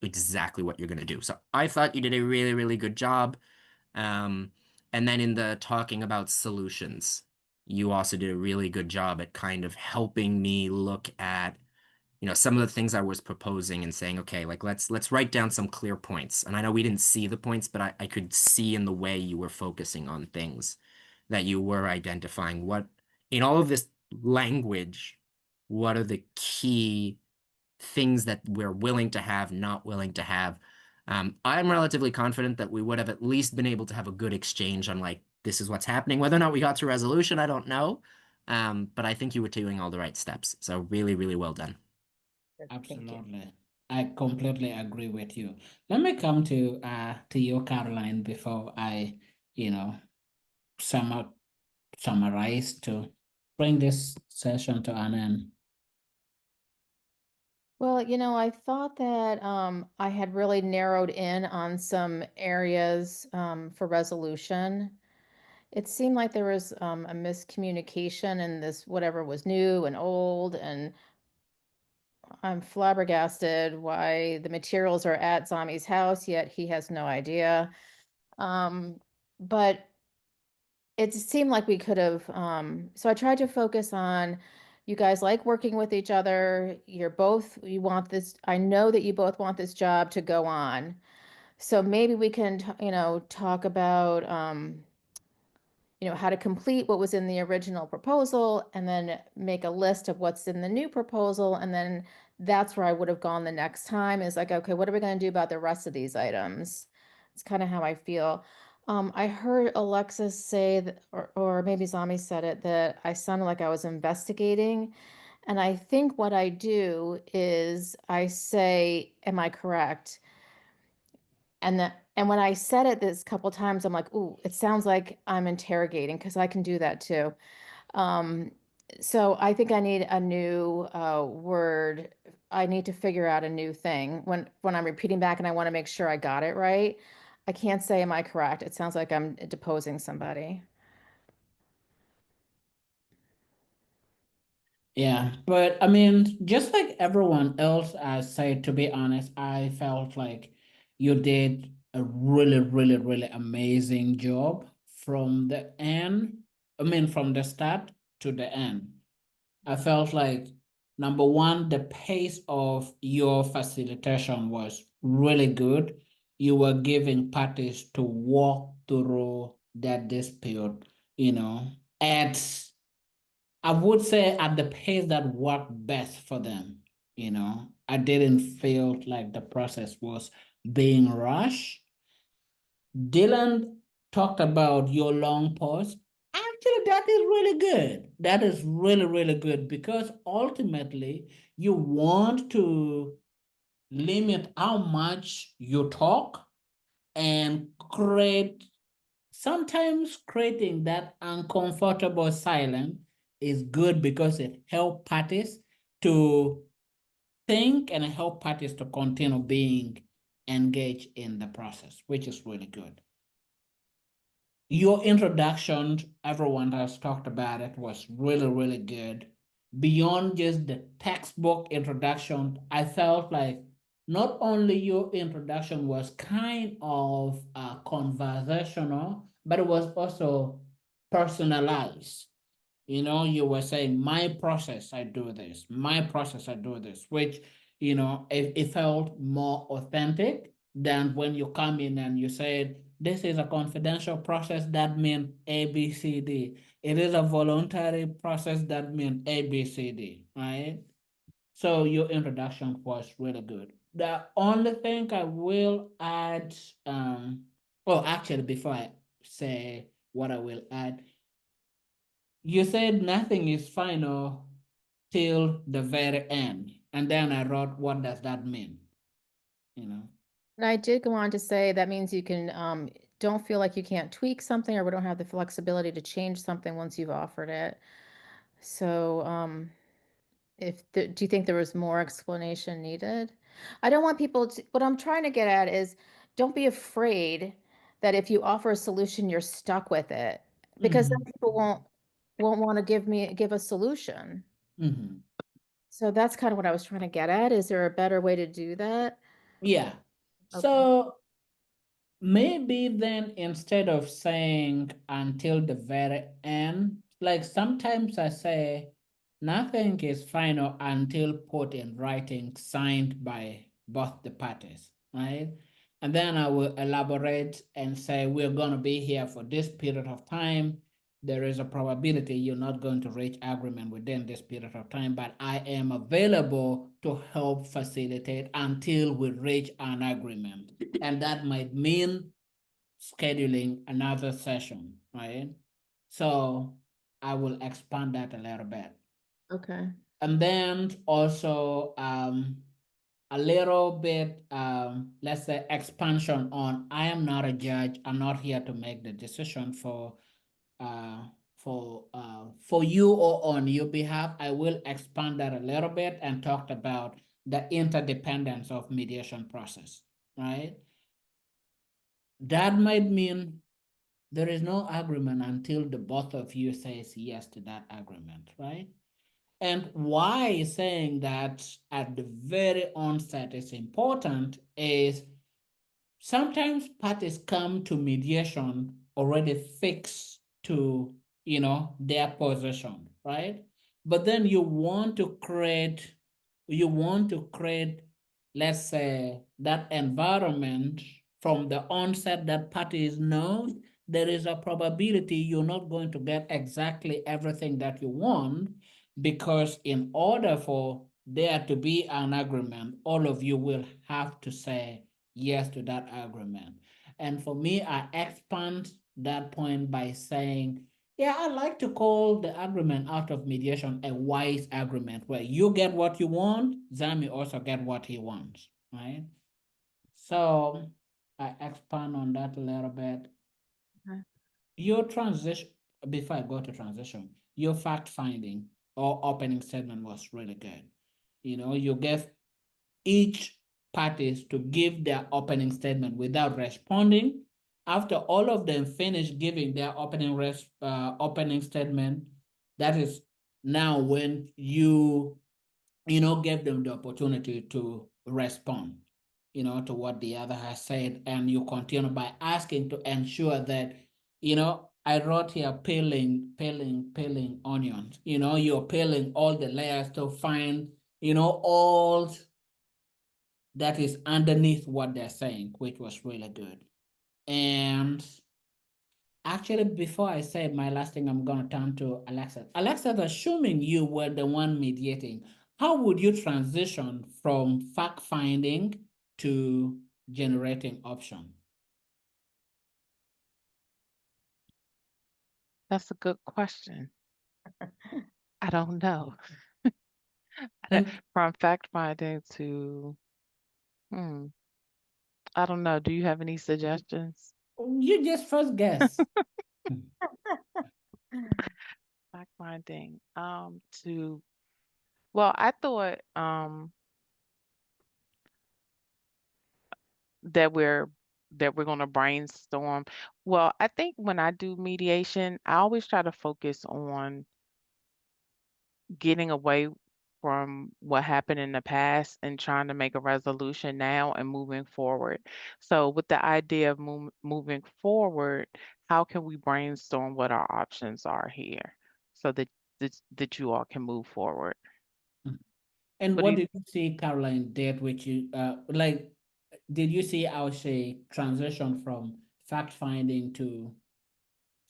[SPEAKER 2] exactly what you're gonna do. So I thought you did a really, really good job. Um, and then in the talking about solutions, you also did a really good job at kind of helping me look at, some of the things I was proposing and saying, okay, like let's write down some clear points. And I know we didn't see the points, but I could see in the way you were focusing on things that you were identifying what in all of this language, what are the key things that we're willing to have, not willing to have. I'm relatively confident that we would have at least been able to have a good exchange on like, this is what's happening. Whether or not we got to resolution, I don't know. But I think you were doing all the right steps. So really, really well done.
[SPEAKER 1] Thank you.
[SPEAKER 4] Absolutely. I completely agree with you. Let me come to you, Caroline, before I, summarize to bring this session to an end.
[SPEAKER 1] Well, I thought that I had really narrowed in on some areas for resolution. It seemed like there was a miscommunication in this, whatever was new and old, and I'm flabbergasted why the materials are at Zami's house, yet he has no idea. But it seemed like we could have, so I tried to focus on you guys like working with each other. You want this, I know that you both want this job to go on. So maybe we can, talk about, how to complete what was in the original proposal and then make a list of what's in the new proposal. And then that's where I would have gone the next time is like, okay, what are we going to do about the rest of these items? It's kind of how I feel. I heard Alexis say that, or maybe Zami said it, that I sounded like I was investigating. And I think what I do is I say, am I correct? And when I said it this couple times, I'm like, ooh, it sounds like I'm interrogating because I can do that too. Um, so I think I need a new word. I need to figure out a new thing when I'm repeating back and I want to make sure I got it right. I can't say, am I correct? It sounds like I'm deposing somebody.
[SPEAKER 4] Yeah, but I mean, just like everyone else said, to be honest, I felt like you did a really, really, really amazing job from the end. I mean, from the start to the end. I felt like number one, the pace of your facilitation was really good. You were giving parties to walk through that dispute, at I would say at the pace that worked best for them. I didn't feel like the process was being rushed. Dylan talked about your long pause. Actually, that is really good. That is really, really good because ultimately you want to limit how much you talk and create, sometimes creating that uncomfortable silence is good because it helps parties to think and help parties to continue being engaged in the process, which is really good. Your introduction, everyone has talked about it, was really, really good. Beyond just the textbook introduction, I felt like not only your introduction was kind of conversational, but it was also personalized. You were saying, my process, I do this, my process, I do this, which, it felt more authentic than when you come in and you said, this is a confidential process, that means A, B, C, D. It is a voluntary process, that means A, B, C, D, right? So your introduction was really good. The only thing I will add, actually, before I say what I will add, you said nothing is final till the very end. And then I wrote, what does that mean?
[SPEAKER 1] And I did go on to say that means you can don't feel like you can't tweak something or we don't have the flexibility to change something once you've offered it. So do you think there was more explanation needed? I don't want people to, what I'm trying to get at is don't be afraid that if you offer a solution, you're stuck with it because then people won't want to give a solution.
[SPEAKER 4] Mm-hmm.
[SPEAKER 1] So that's kind of what I was trying to get at. Is there a better way to do that?
[SPEAKER 4] Yeah.
[SPEAKER 1] Okay.
[SPEAKER 4] So maybe then instead of saying until the very end, like sometimes I say nothing is final until put in writing, signed by both the parties, right? And then I will elaborate and say we're going to be here for this period of time. There is a probability you're not going to reach agreement within this period of time, but I am available to help facilitate until we reach an agreement. And that might mean scheduling another session, right? So I will expand that a little bit.
[SPEAKER 1] Okay.
[SPEAKER 4] And then also a little bit, let's say, expansion on I am not a judge. I'm not here to make the decision for you or on your behalf. I will expand that a little bit and talked about the interdependence of mediation process, right? That might mean there is no agreement until the both of you says yes to that agreement, right? And why saying that at the very onset is important is sometimes parties come to mediation already fixed to, their position, right? But then you want to create, let's say, that environment from the onset that parties know there is a probability you're not going to get exactly everything that you want, because in order for there to be an agreement, all of you will have to say yes to that agreement. And for me, I expand that point by saying, yeah, I like to call the agreement out of mediation a wise agreement where you get what you want, Zami also get what he wants, right? So I expand on that a little bit.
[SPEAKER 1] Okay.
[SPEAKER 4] Your transition, before I go to transition, your fact finding or opening statement was really good. You gave each parties to give their opening statement without responding. After all of them finish giving their opening statement, that is now when you give them the opportunity to respond, to what the other has said, and you continue by asking to ensure that, I wrote here peeling onions. You're peeling all the layers to find, all that is underneath what they're saying, which was really good. And actually, before I say my last thing, I'm going to turn to Alexa. Alexa, assuming you were the one mediating, how would you transition from fact finding to generating option?
[SPEAKER 5] That's a good question. I don't know.
[SPEAKER 4] And
[SPEAKER 5] From fact finding to, I don't know. Do you have any suggestions?
[SPEAKER 4] you just first guess.
[SPEAKER 5] Fact finding. Well, I thought that we're going to brainstorm. Well, I think when I do mediation, I always try to focus on getting away from what happened in the past and trying to make a resolution now and moving forward. So, with the idea of moving forward, how can we brainstorm what our options are here so that you all can move forward?
[SPEAKER 4] And
[SPEAKER 5] What do
[SPEAKER 4] what
[SPEAKER 5] you,
[SPEAKER 4] did you see Caroline did with you? Like, did you see how she transition from fact finding to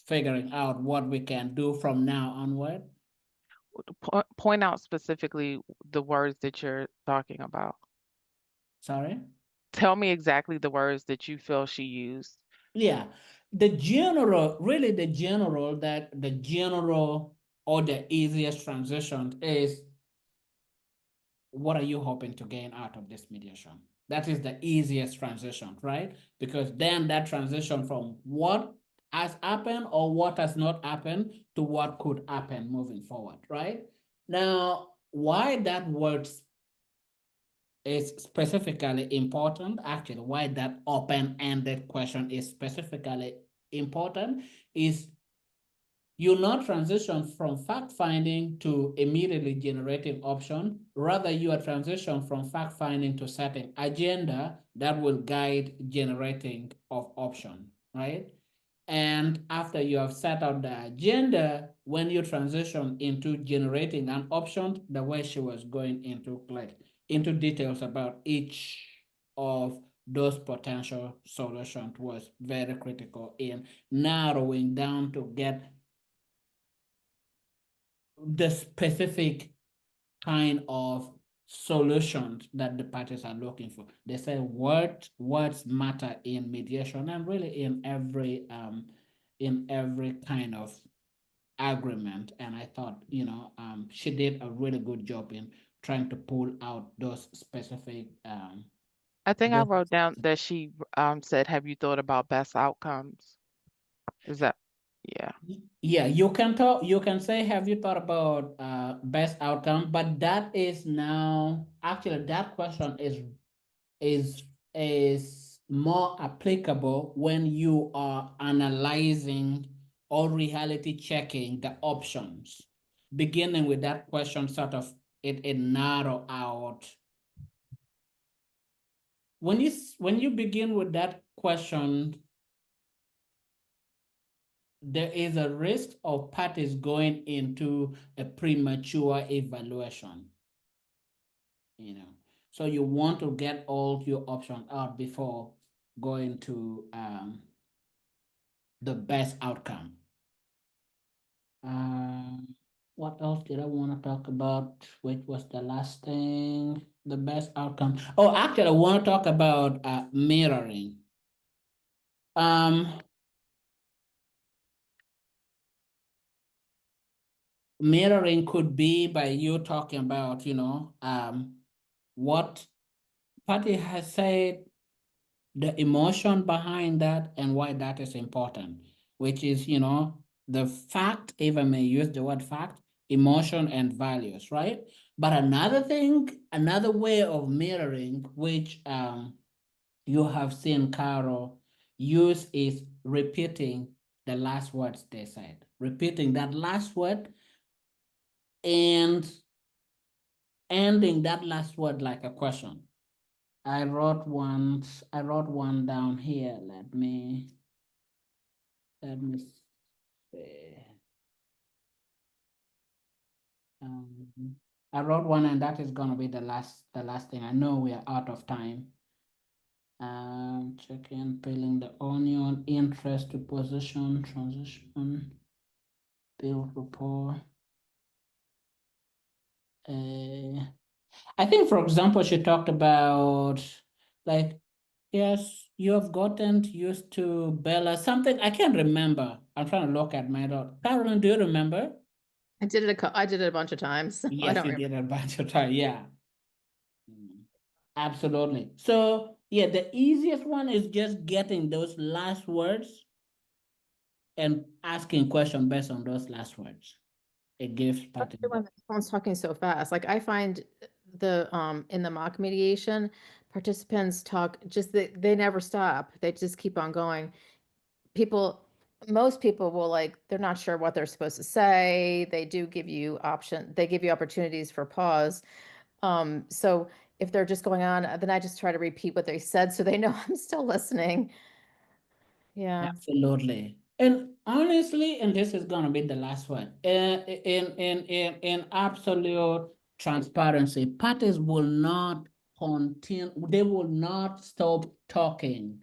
[SPEAKER 4] figuring out what we can do from now onward?
[SPEAKER 5] point out specifically the words that you're talking about?
[SPEAKER 4] Sorry?
[SPEAKER 5] Tell me exactly the words that you feel she used.
[SPEAKER 4] Yeah. The general or the easiest transition is, what are you hoping to gain out of this mediation? That is the easiest transition, right? Because then that transition from what has happened or what has not happened to what could happen moving forward, right? Now, why that word is specifically important, actually, why that open-ended question is specifically important is you not transition from fact-finding to immediately generating option. Rather, you are transition from fact-finding to setting agenda that will guide generating of option, right? And after you have set out the agenda, when you transition into generating an option, the way she was going into details about each of those potential solutions was very critical in narrowing down to get the specific kind of solutions that the parties are looking for. They say words matter in mediation and really in every kind of agreement. And I thought, she did a really good job in trying to pull out those specific
[SPEAKER 5] I think I
[SPEAKER 4] those
[SPEAKER 5] wrote down that she said, "Have you thought about best outcomes?" Is that, yeah.
[SPEAKER 4] Yeah, you can say, have you thought about best outcome? But that is now actually that question is is more applicable when you are analyzing or reality checking the options. Beginning with that question, sort of it narrow out. When you begin with that question, there is a risk of parties going into a premature evaluation. So you want to get all your options out before going to the best outcome. What else did I want to talk about? Which was the last thing? The best outcome. Oh, actually, I want to talk about mirroring. Mirroring could be by you talking about, what party has said, the emotion behind that, and why that is important, which is, the fact, if I may use the word fact, emotion, and values, right? But another way of mirroring, which you have seen Carol use, is repeating the last words they said. Repeating that last word and ending that last word like a question. I wrote one down here. Let me see. I wrote one, and that is gonna be the last thing. I know we are out of time. Checking, peeling the onion, interest to position, transition, build rapport. I think, for example, she talked about, like, Yes, you have gotten used to Bella. Something I can't remember. I'm trying to look at my note. Carolyn, do you remember?
[SPEAKER 1] I did it I did it a bunch of times. So I
[SPEAKER 4] Yes,
[SPEAKER 1] don't
[SPEAKER 4] you
[SPEAKER 1] remember.
[SPEAKER 4] did a bunch of times. Yeah. Absolutely. So yeah, the easiest one is just getting those last words and asking question based on those last words. It gives pattern.
[SPEAKER 1] When the phone's talking so fast, like I find the in the mock mediation, participants talk just they never stop. They just keep on going. Most people will like they're not sure what they're supposed to say. They do give you they give you opportunities for pause. So if they're just going on, then I just try to repeat what they said so they know I'm still listening. Yeah.
[SPEAKER 4] Absolutely. And honestly, and this is gonna be the last one. In absolute transparency, parties will not continue, they will not stop talking.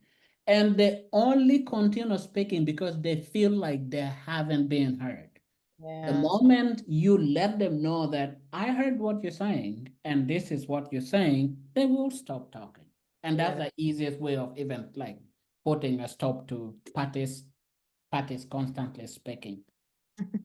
[SPEAKER 4] And they only continue speaking because they feel like they haven't been heard. The
[SPEAKER 1] Yeah.
[SPEAKER 4] moment you let them know that I heard what you're saying and this is what you're saying, they will stop talking. And that's
[SPEAKER 1] Yeah.
[SPEAKER 4] the easiest way of even like putting a stop to parties constantly speaking.